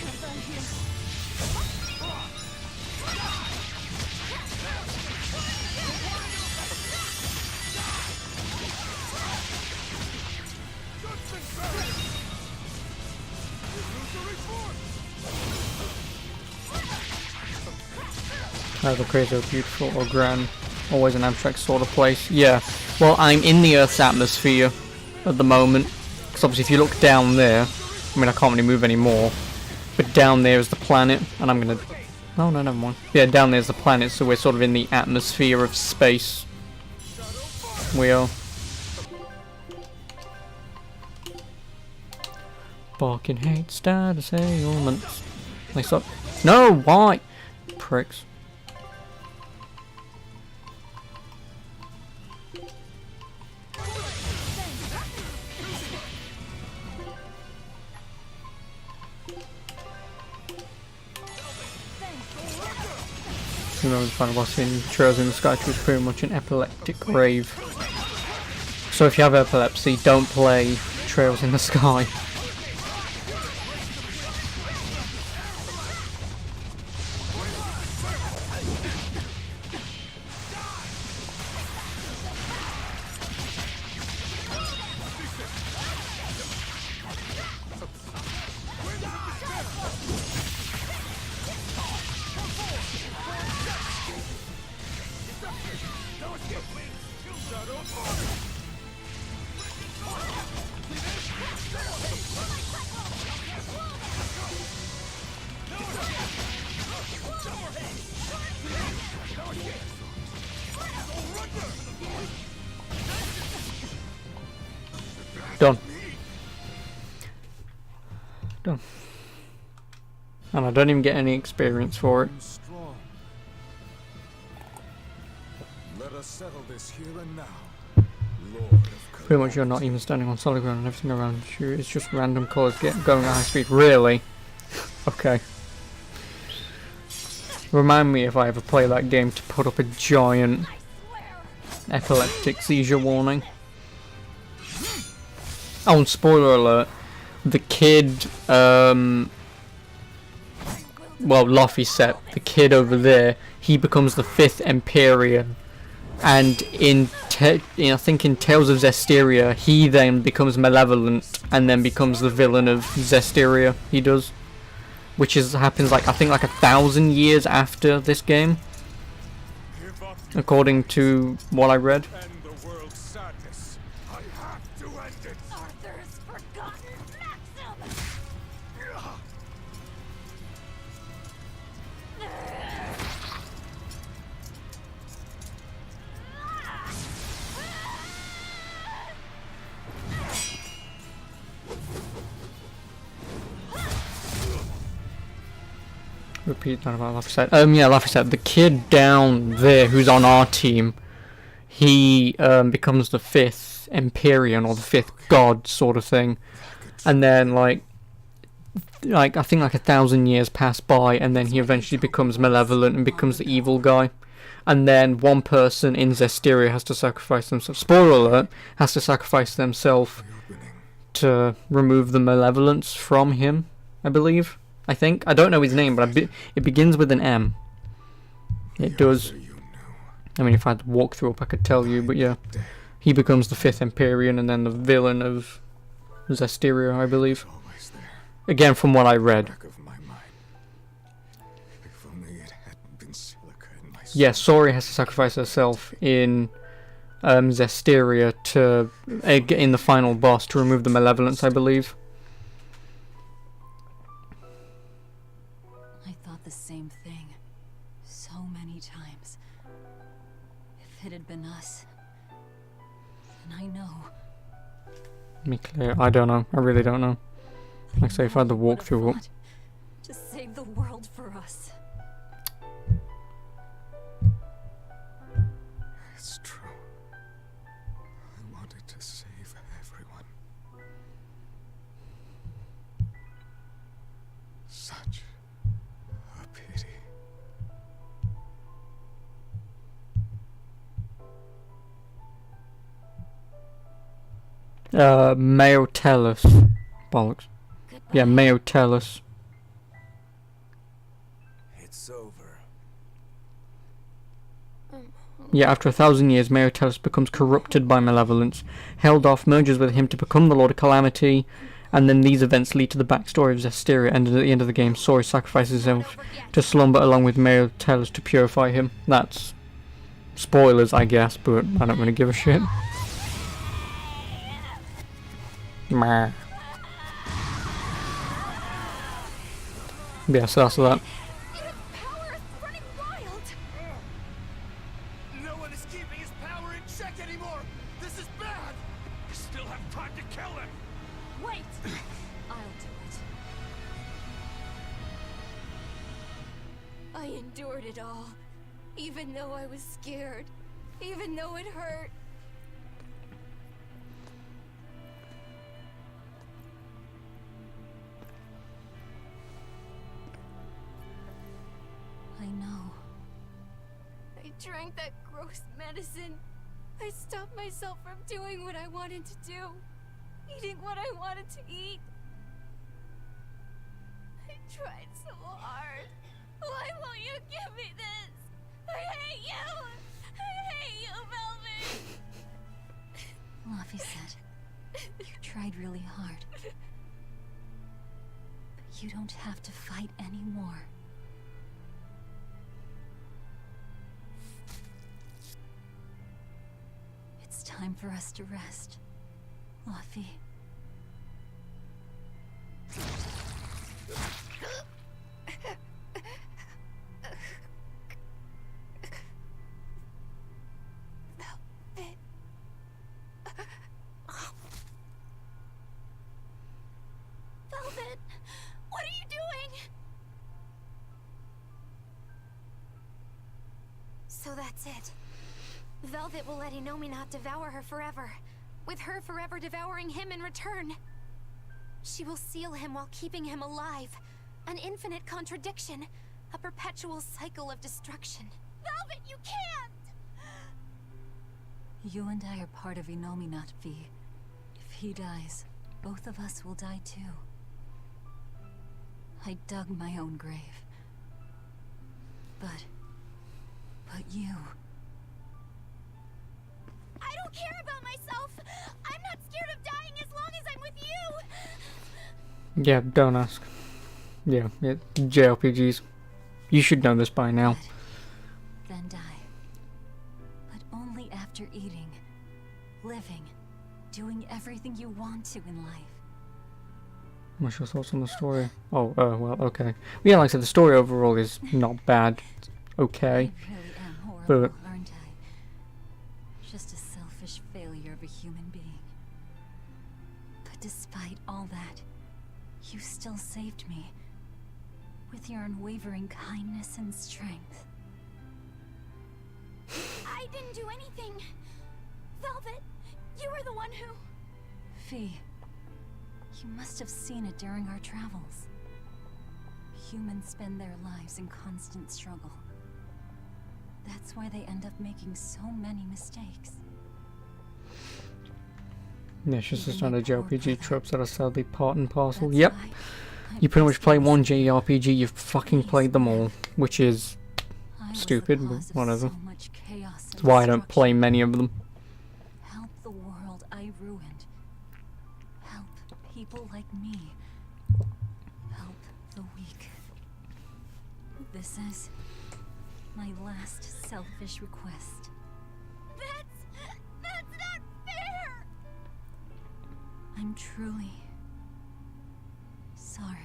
Either crazy or beautiful or grand. Always an abstract sort of place. Yeah. Well, I'm in the Earth's atmosphere at the moment. Because obviously if you look down there, I mean I can't really move anymore. But down there is the planet. And I'm gonna... Oh no, never mind. Yeah, down there's the planet, so we're sort of in the atmosphere of space. We are. Barking hate status ailments. They suck. No, why? Pricks. The final boss in Trails in the Sky was pretty much an epileptic rave. So if you have epilepsy, don't play Trails in the Sky. Done. Done. And I don't even get any experience for it. Strong. Let us settle this here and now. Lord of Pretty much you're not even standing on solid ground and everything around you is just random colours going at high speed. Really? Okay. Remind me if I ever play that game to put up a giant epileptic seizure warning. Oh, and spoiler alert, the kid, well, Laphicet, the kid over there, he becomes the 5th Empyrean, and I think in Tales of Zestiria, he then becomes malevolent, and then becomes the villain of Zestiria, he does, which happens like, I think like 1,000 years after this game, according to what I read. end the world's sadness. I have to end it. Arthur's forgotten maxim! Repeat that about Laphicet. Yeah, Laphicet, the kid down there who's on our team, he becomes the 5th Empyrean, or the 5th god sort of thing. And then like I think like 1,000 years pass by, and then he eventually becomes malevolent and becomes the evil guy. And then one person in Zestiria has to sacrifice themselves. Spoiler alert, has to sacrifice themselves to remove the malevolence from him, I believe. I think. I don't know his name, but it begins with an M. It does. I mean, if I had to walk through up, I could tell you, but yeah. He becomes the 5th Empyrean and then the villain of Zestiria, I believe. Again, from what I read. Yes, Sori has to sacrifice herself in Zestiria to in the final boss to remove the malevolence, I believe. I thought the same thing so many times. If it had been us, then I know. Let me clear. I don't know. I really don't know. Like I say, if I had to walk through it. To save the world for us. It's true. I wanted to save everyone. Such a pity. Maotellus. Bollocks. Yeah, Maotellus. It's over. Yeah, after 1,000 years, Maotellus becomes corrupted by malevolence. Held off merges with him to become the Lord of Calamity, and then these events lead to the backstory of Zestiria, and at the end of the game, Sori sacrifices himself to slumber along with Maotellus to purify him. That's spoilers, I guess, but I don't really give a shit. Meh. Yeah, so that's that. Power is running wild. No one is keeping his power in check anymore. This is bad. We still have time to kill him. Wait! I'll do it. I endured it all. Even though I was scared. Even though it hurt. I know. I drank that gross medicine. I stopped myself from doing what I wanted to do. Eating what I wanted to eat. I tried so hard. Why won't you give me this? I hate you! I hate you, Velvet! Laffy said, you tried really hard. But you don't have to fight anymore. It's time for us to rest, Laffy. Velvet, what are you doing? So that's it. Velvet will let Innominat devour her forever, with her forever devouring him in return. She will seal him while keeping him alive. An infinite contradiction, a perpetual cycle of destruction. Velvet, you can't! You and I are part of Innominat, V. If he dies, both of us will die too. I dug my own grave. But you... I don't care about myself! I'm not scared of dying as long as I'm with you! Yeah, don't ask. Yeah, JRPGs. You should know this by now. Then die. But only after eating, living, doing everything you want to in life. What's your thoughts on the story? Oh, well, okay. Yeah, like I said, the story overall is not bad. Okay. I really am horrible, But aren't I? Just a selfish failure of a human being. But despite all that, you still saved me. With your unwavering kindness and strength. I didn't do anything. Velvet, you were the one who... Fee, you must have seen it during our travels. Humans spend their lives in constant struggle. That's why they end up making so many mistakes. Yeah, it's just the Even standard my poor JRPG brother. tropes that are sadly part and parcel. That's Yep, why I you pretty much play persist. one JRPG, you've fucking played them all, which is I was the stupid, but cause of whatever. so much chaos and That's why I don't play destruction. many of them. Help the world I ruined. Help people like me. Help the weak. This is my last selfish request. That's not fair! I'm truly sorry.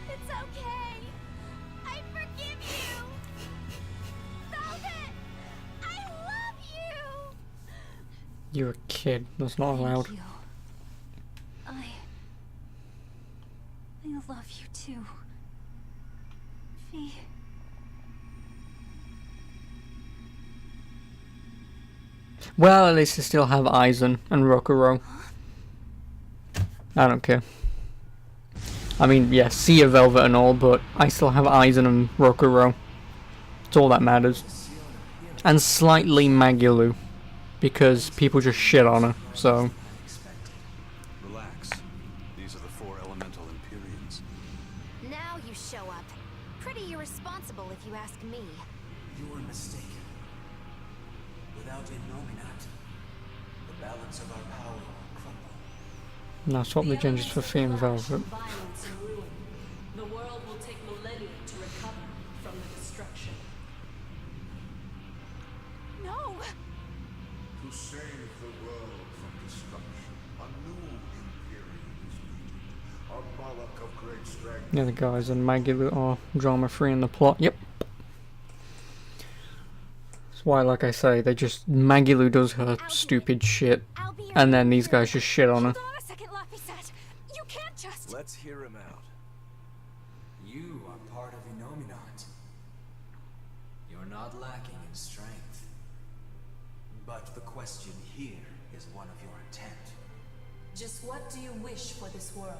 It's okay. I forgive you. Velvet, I love you. You're a kid, that's not allowed. Thank you. I love you too. Fee. Well, at least I still have Aizen and Rokuro. I don't care. I mean, yeah, Sea Velvet and all, but I still have Aizen and Rokuro. It's all that matters. And slightly Magulu, because people just shit on her, so... Relax. These are the 4 elemental Empyreans. Now you show up. Pretty irresponsible if you ask me. You were mistaken. Without Innominat, the balance of our power will crumble. Now swap the genders for Fee and Velvet. Violence and ruin. The world will take millennia to recover from the destruction. No! To save the world from destruction, a new Imperium is needed. A monarch of great strength. Yeah, the guys and Magulu are drama-free in the plot. Yep. That's why, like I say, they just... Magulu does her stupid shit, I'll be your and then these Imperial. guys just shit on her. Hold on a second, Laphicet. You can't just... Let's hear him out. You are part of Innominat. You're not lacking in strength. But the question here is one of your intent. Just what do you wish for this world?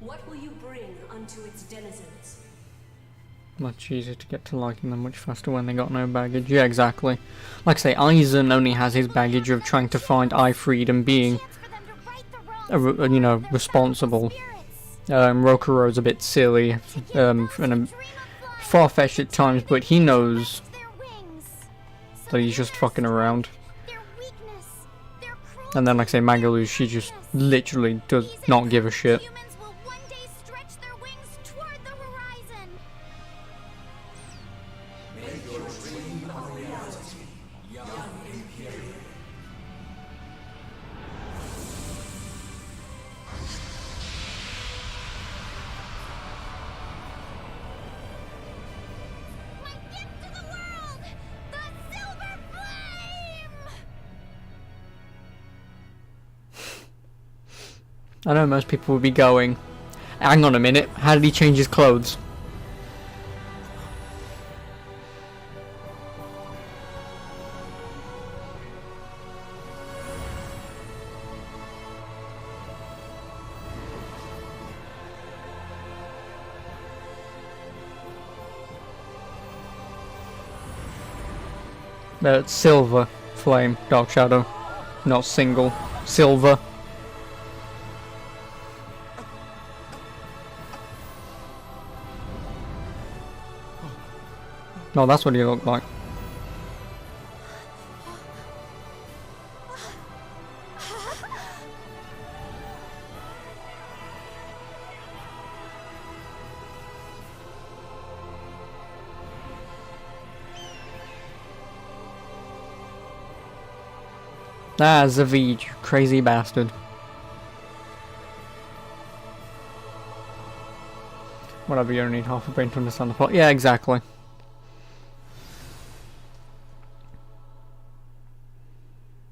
What will you bring unto its denizens? Much easier to get to liking them much faster when they got no baggage. Yeah, exactly. Like I say, Aizen only has his baggage of trying to find eye freedom, being, Chance for them to right the wrongs you know, and responsible. spirits. Rokuro's a bit silly, and far-fetched at times, but he knows Their wings. that he's just fucking around. Their weakness. Their And then, like I say, Magalu, she just literally does not give a shit. Humans will one day stretch their wings toward the horizon. My gift to the world, the silver flame. I know most people would be going, hang on a minute, how did he change his clothes? Silver flame, Dark Shadow, not single, silver. No, that's what he looked like. Ah, Zavid, you crazy bastard. Whatever, you don't need half a brain to understand the plot. Yeah, exactly.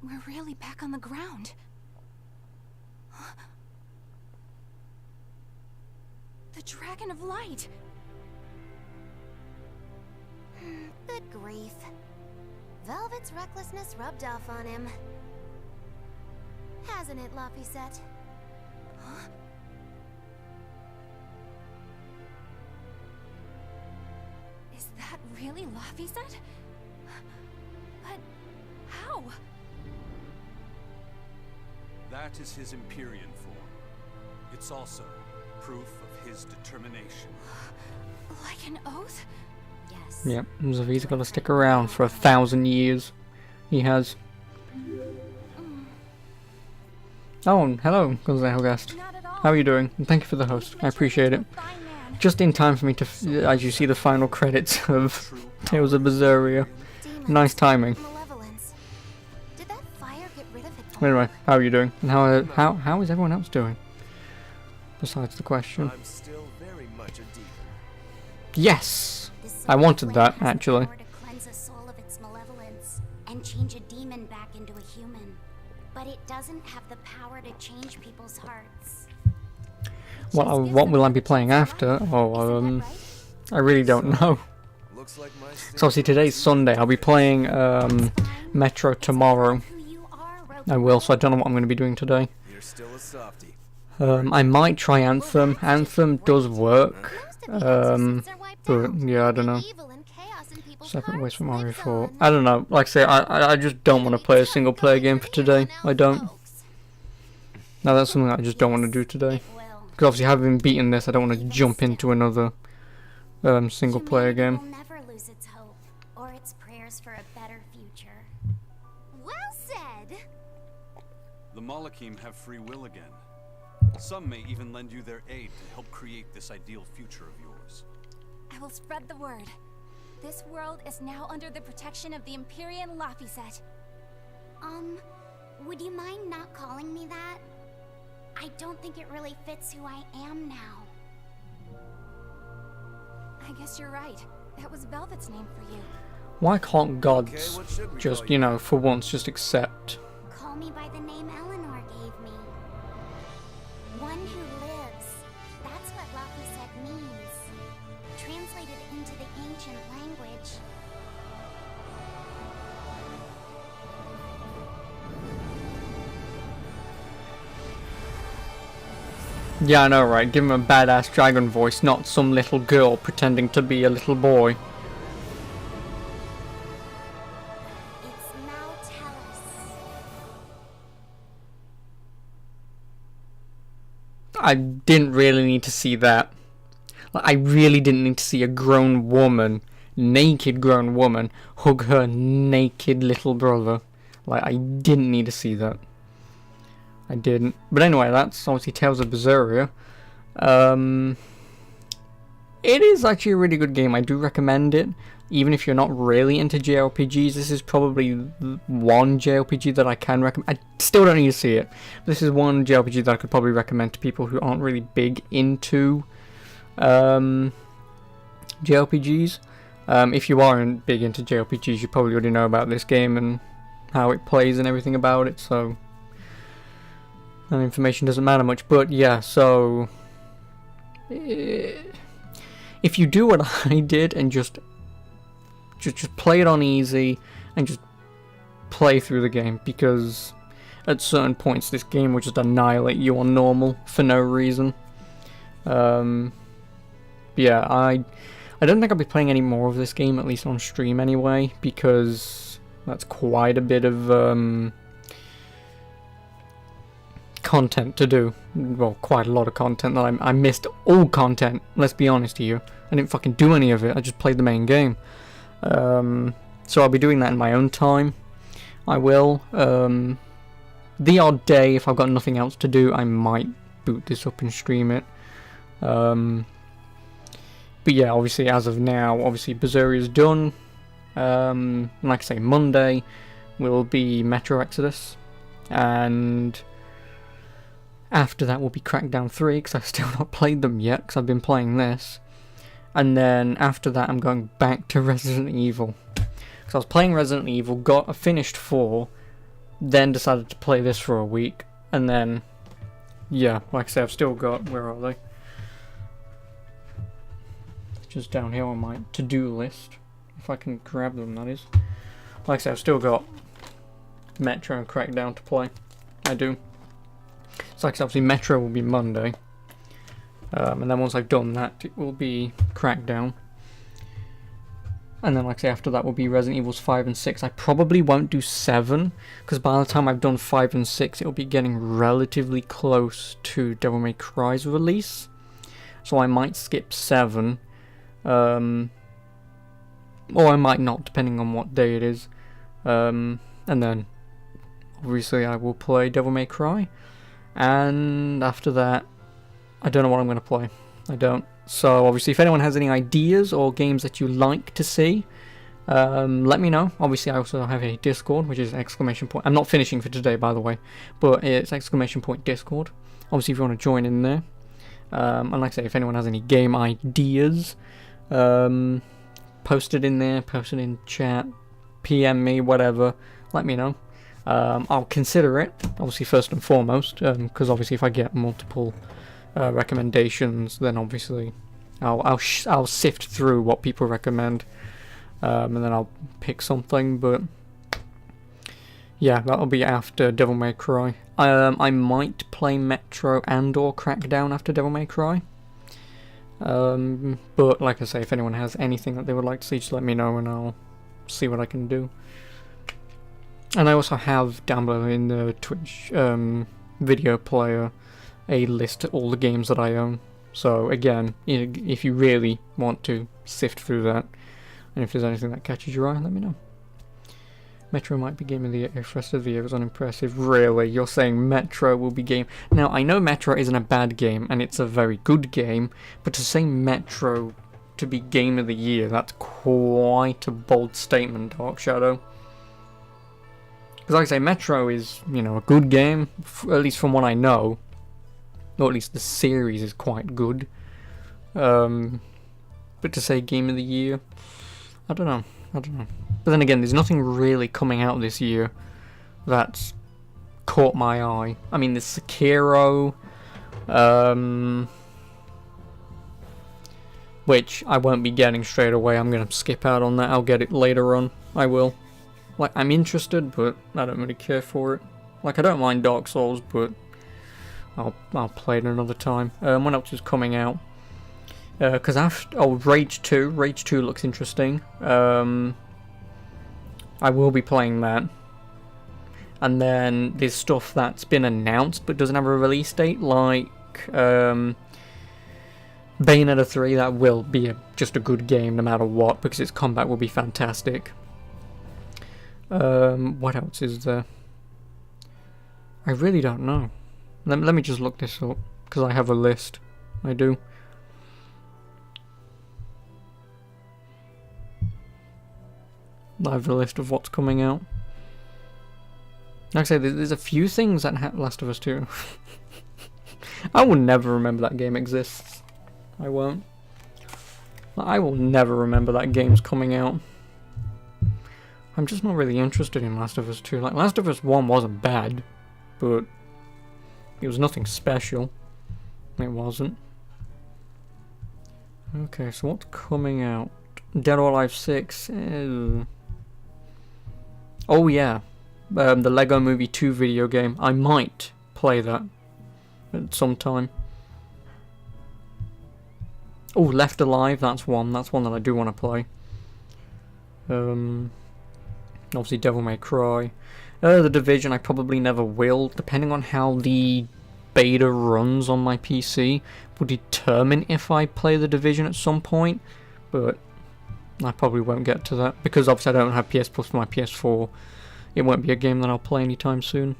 We're really back on the ground. The Dragon of Light. Good grief. Velvet's recklessness rubbed off on him. Hasn't it, Laphicet? Huh? Is that really Laphicet? But how? That is his Empyrean form. It's also proof of his determination. Like an oath? Yes. Yep, so he's got to stick around for 1,000 years. He has. Oh, and hello, Gonzalo guest. Not at all. How are you doing? And thank you for the host. I appreciate it. Fine man. Just in time for me to, as you see the final credits of Tales of Berseria. Demons, Nice timing. malevolence. Did that fire get rid of it all? Anyway, how are you doing? And how is everyone else doing? Besides the question. I'm still very much a demon. Yes! This I wanted flame that, has the actually. power to cleanse a soul of its malevolence and change a demon back into a human. But it doesn't have the power to change people's hearts. What will I be playing after? Oh, I really don't know. Looks like my So obviously today's Sunday. I'll be playing Metro tomorrow. Who you are, Rogue. I will, so I don't know what I'm going to be doing today. You're still a softie. I might try Anthem. Anthem does work. Most of the exorcists are wiped But out. yeah, I don't know. Only evil and chaos in people's Separate ways hearts from Mario lives 4. on. I don't know. Like I say, I just don't want to play a single player game for today. I don't. No, that's something I just don't want to do today. It will. Because obviously, having beaten this, I don't want to jump into another single player Humanity game. will never lose its hope or its prayers for a better future. Well said. The Malachim have free will again. Some may even lend you their aid to help create this ideal future of yours. I will spread the word. This world is now under the protection of the Empyrean Laphicet. Would you mind not calling me that? I don't think it really fits who I am now. I guess you're right. That was Velvet's name for you. Why can't Okay, gods what should we just, call you know, for once, just accept? Call me by the name Eleanor gave me. One who lives. That's what Laphicet means. Translated into the ancient language. Yeah, I know, right? Give him a badass dragon voice, not some little girl pretending to be a little boy. It's Nautilus. I didn't really need to see that. Like, I really didn't need to see a grown woman, naked grown woman, hug her naked little brother. Like, I didn't need to see that. I didn't. But anyway, that's obviously Tales of Berseria. It is actually a really good game. I do recommend it. Even if you're not really into JRPGs, this is probably one JRPG that I can recommend. I still don't need to see it. This is one JRPG that I could probably recommend to people who aren't really big into JRPGs. If you aren't big into JRPGs, you probably already know about this game and how it plays and everything about it, so that information doesn't matter much. But yeah, so if you do what I did and just play it on easy and just play through the game, because at certain points this game will just annihilate you on normal for no reason. Yeah, I don't think I'll be playing any more of this game, at least on stream anyway, because that's quite a bit of content to do. Well, quite a lot of content that I missed all content, let's be honest here. I didn't fucking do any of it, I just played the main game. So I'll be doing that in my own time. I will. The odd day, if I've got nothing else to do, I might boot this up and stream it. But yeah, obviously as of now, obviously Berseria is done. Like I say, Monday will be Metro Exodus, and after that will be Crackdown 3, because I've still not played them yet, because I've been playing this. And then after that I'm going back to Resident Evil. Because I was playing Resident Evil, finished 4, then decided to play this for a week, and then yeah, like I say, I've still got, where are they? Just down here on my to-do list. If I can grab them, that is. Like I say, I've still got Metro and Crackdown to play. I do. So like I said, obviously Metro will be Monday. And then once I've done that, it will be Crackdown. And then like I say, after that will be Resident Evils 5 and 6. I probably won't do 7, because by the time I've done 5 and 6, it'll be getting relatively close to Devil May Cry's release. So I might skip 7. Or I might not, depending on what day it is. And then, obviously, I will play Devil May Cry. And after that, I don't know what I'm going to play. I don't. So, obviously, if anyone has any ideas or games that you like to see, let me know. Obviously, I also have a Discord, which is ! I'm not finishing for today, by the way, but it's ! Discord. Obviously, if you want to join in there. And like I say, if anyone has any game ideas, post it in there, post it in chat, PM me, whatever, let me know. I'll consider it, obviously, first and foremost, because obviously if I get multiple recommendations, then obviously I'll sift through what people recommend, and then I'll pick something. But yeah, that'll be after Devil May Cry. I might play Metro and or Crackdown after Devil May Cry. But like I say, if anyone has anything that they would like to see, just let me know and I'll see what I can do. And I also have down below in the Twitch video player a list of all the games that I own. So again, if you really want to sift through that, and if there's anything that catches your eye, let me know. Metro might be game of the year if the rest of the year was unimpressive. Really? You're saying Metro will be game? Now, I know Metro isn't a bad game, and it's a very good game, but to say Metro to be game of the year, that's quite a bold statement, Dark Shadow. Because like I say, Metro is, you know, a good game, at least from what I know. Or at least the series is quite good. But to say game of the year, I don't know. But then again, there's nothing really coming out this year that's caught my eye. I mean, there's Sekiro, which I won't be getting straight away. I'm going to skip out on that. I'll get it later on. I will. Like, I'm interested, but I don't really care for it. Like, I don't mind Dark Souls, but I'll play it another time. What else is coming out? Because after Rage 2 looks interesting. I will be playing that. And then there's stuff that's been announced but doesn't have a release date, like Bayonetta 3. That will be just a good game no matter what, because its combat will be fantastic. What else is there? I really don't know. Let me just look this up, because I have a list. I do. I have a list of what's coming out. Like I say, there's a few things that Last of Us 2. I will never remember that game exists. I won't. I will never remember that game's coming out. I'm just not really interested in Last of Us 2. Like, Last of Us 1 wasn't bad, but it was nothing special. It wasn't. Okay, so what's coming out? Dead or Alive 6. Oh yeah, the Lego Movie 2 video game. I might play that at some time. Oh, Left Alive, that's one that I do want to play. Obviously Devil May Cry. The Division I probably never will, depending on how the beta runs on my PC will determine if I play The Division at some point, but I probably won't get to that, because obviously I don't have PS Plus for my PS4. It won't be a game that I'll play anytime soon.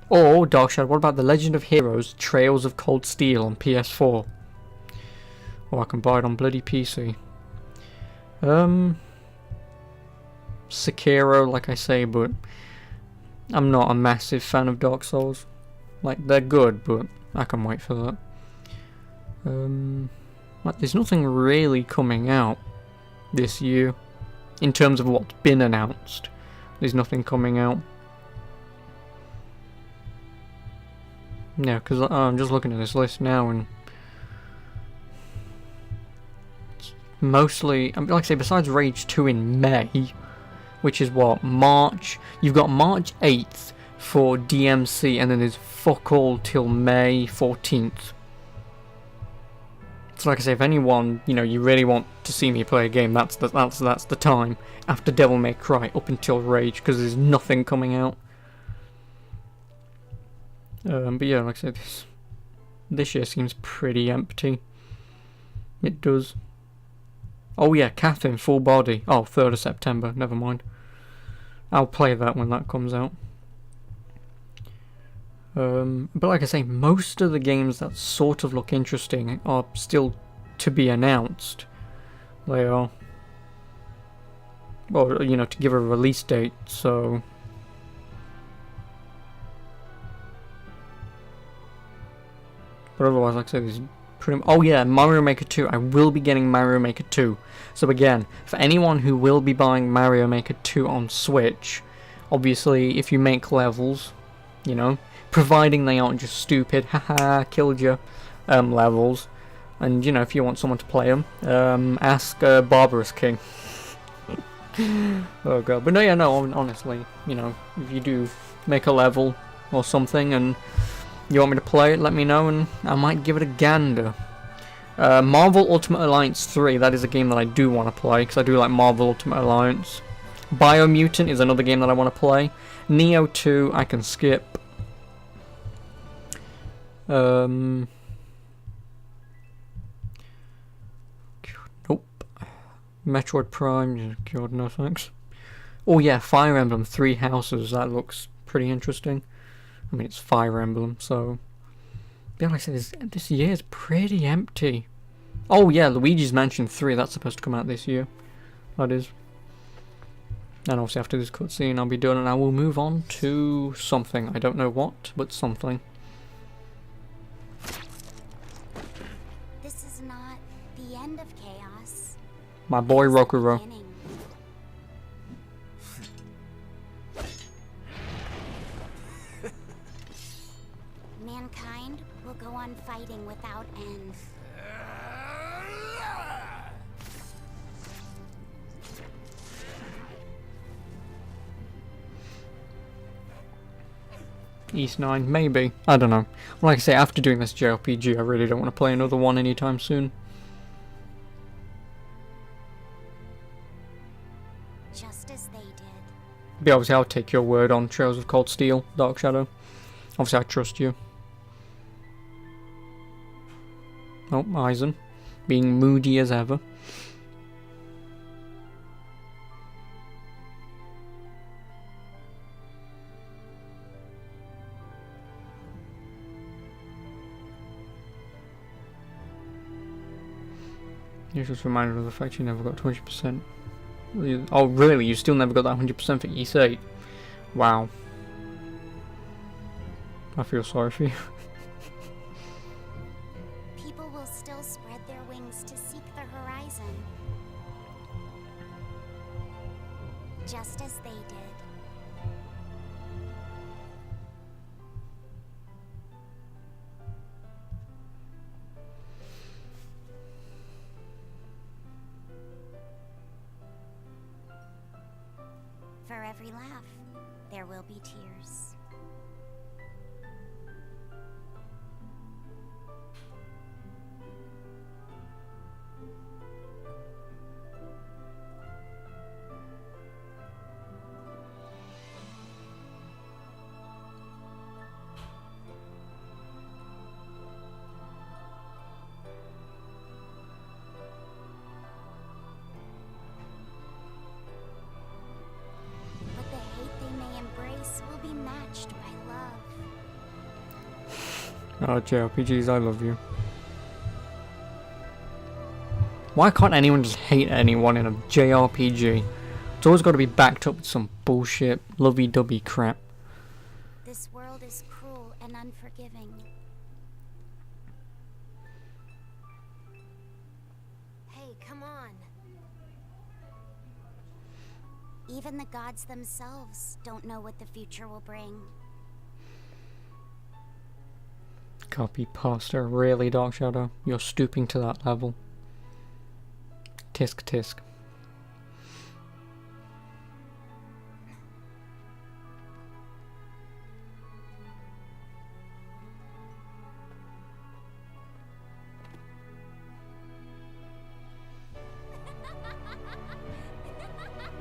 Or, Dark Shadow, what about The Legend of Heroes Trails of Cold Steel on PS4? Or I can buy it on bloody PC. Sekiro, like I say, but I'm not a massive fan of Dark Souls. Like, they're good, but I can wait for that. Like, there's nothing really coming out this year in terms of what's been announced. There's nothing coming out. Yeah, because I'm just looking at this list now, and mostly, I mean, like I say, besides Rage 2 in May, which is what, March, you've got March 8th for DMC, and then there's fuck all till May 14th. So like I say, if anyone, you know, you really want to see me play a game, that's the time, after Devil May Cry, up until Rage, because there's nothing coming out. But yeah, like I said, this year seems pretty empty. It does. Oh yeah, Catherine Full Body. Oh, 3rd of September, never mind. I'll play that when that comes out. But like I say, most of the games that sort of look interesting are still to be announced. They are. Well, you know, to give a release date, so... But otherwise, like I say, there's pretty... Oh yeah, Mario Maker 2. I will be getting Mario Maker 2. So again, for anyone who will be buying Mario Maker 2 on Switch, obviously, if you make levels, you know, providing they aren't just stupid, haha, killed you, levels, and, you know, if you want someone to play them, ask Barbarous King. Oh god, but no, yeah, no, honestly, you know, if you do make a level or something, and you want me to play it, let me know, and I might give it a gander. Marvel Ultimate Alliance 3, that is a game that I do want to play, because I do like Marvel Ultimate Alliance. Biomutant is another game that I want to play. Neo 2, I can skip. Nope. Metroid Prime, God no thanks. Oh yeah, Fire Emblem 3 Houses, that looks pretty interesting. I mean, it's Fire Emblem, so... Yeah, like I said, this year is pretty empty. Oh yeah, Luigi's Mansion 3, that's supposed to come out this year. That is. And obviously after this cutscene I'll be done, and I will move on to something. I don't know what, but something. This is not the end of chaos. My boy Rokuro. Mankind will go on fighting without end. East 9, maybe. I don't know. Like I say, after doing this JRPG, I really don't want to play another one anytime soon. Just as they did. But obviously I'll take your word on Trails of Cold Steel, Dark Shadow. Obviously I trust you. Oh, Aizen. Being moody as ever. You're just reminded of the fact you never got 20%. Oh really? You still never got that 100% for East 8? Wow. I feel sorry for you. People will still spread their wings to seek the horizon. Just as they did. For every laugh, there will be tears. Oh, JRPGs, I love you. Why can't anyone just hate anyone in a JRPG? It's always got to be backed up with some bullshit, lovey-dovey crap. This world is cruel and unforgiving. Hey, come on. Even the gods themselves don't know what the future will bring. Copy pasta, really, Dark Shadow? You're stooping to that level. Tisk tisk.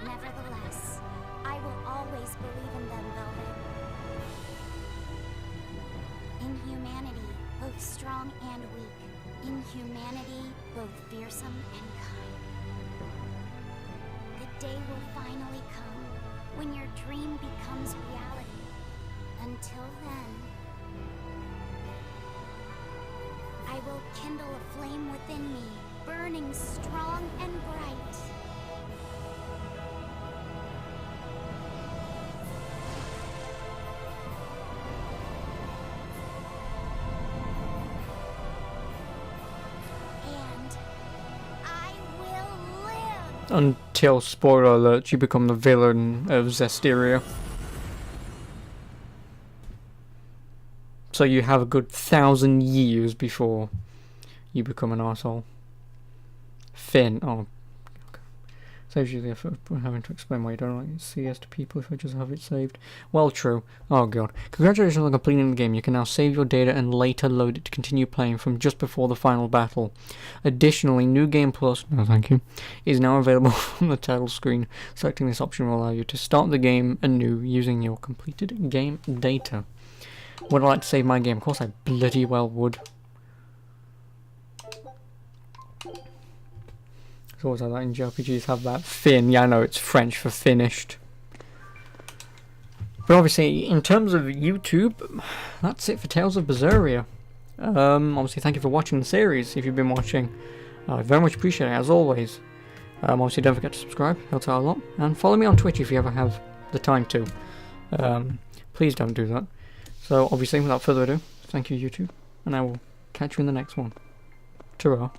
Nevertheless, I will always believe in them, Velvet. In humanity, both strong and weak. In humanity, both fearsome and kind. The day will finally come when your dream becomes reality. Until then, I will kindle a flame within me, burning strong and bright. And I will live! Until, spoiler alert, you become the villain of Zestiria. So you have a good 1,000 years before you become an arsehole. Finn, oh. Okay. Saves you the effort of having to explain why you don't like CS to people if I just have it saved. Well, true. Oh god. Congratulations on completing the game. You can now save your data and later load it to continue playing from just before the final battle. Additionally, New Game Plus, no thank you, is now available from the title screen. Selecting this option will allow you to start the game anew using your completed game data. Would I like to save my game? Of course I bloody well would. It's always like that in JRPGs, have that fin. Yeah, I know it's French for finished. But obviously, in terms of YouTube, that's it for Tales of Berseria. Obviously, thank you for watching the series, if you've been watching. I very much appreciate it, as always. Obviously, don't forget to subscribe, helps out a lot. And follow me on Twitch if you ever have the time to. Please don't do that. So, obviously, without further ado, thank you, YouTube. And I will catch you in the next one. Ta-ra.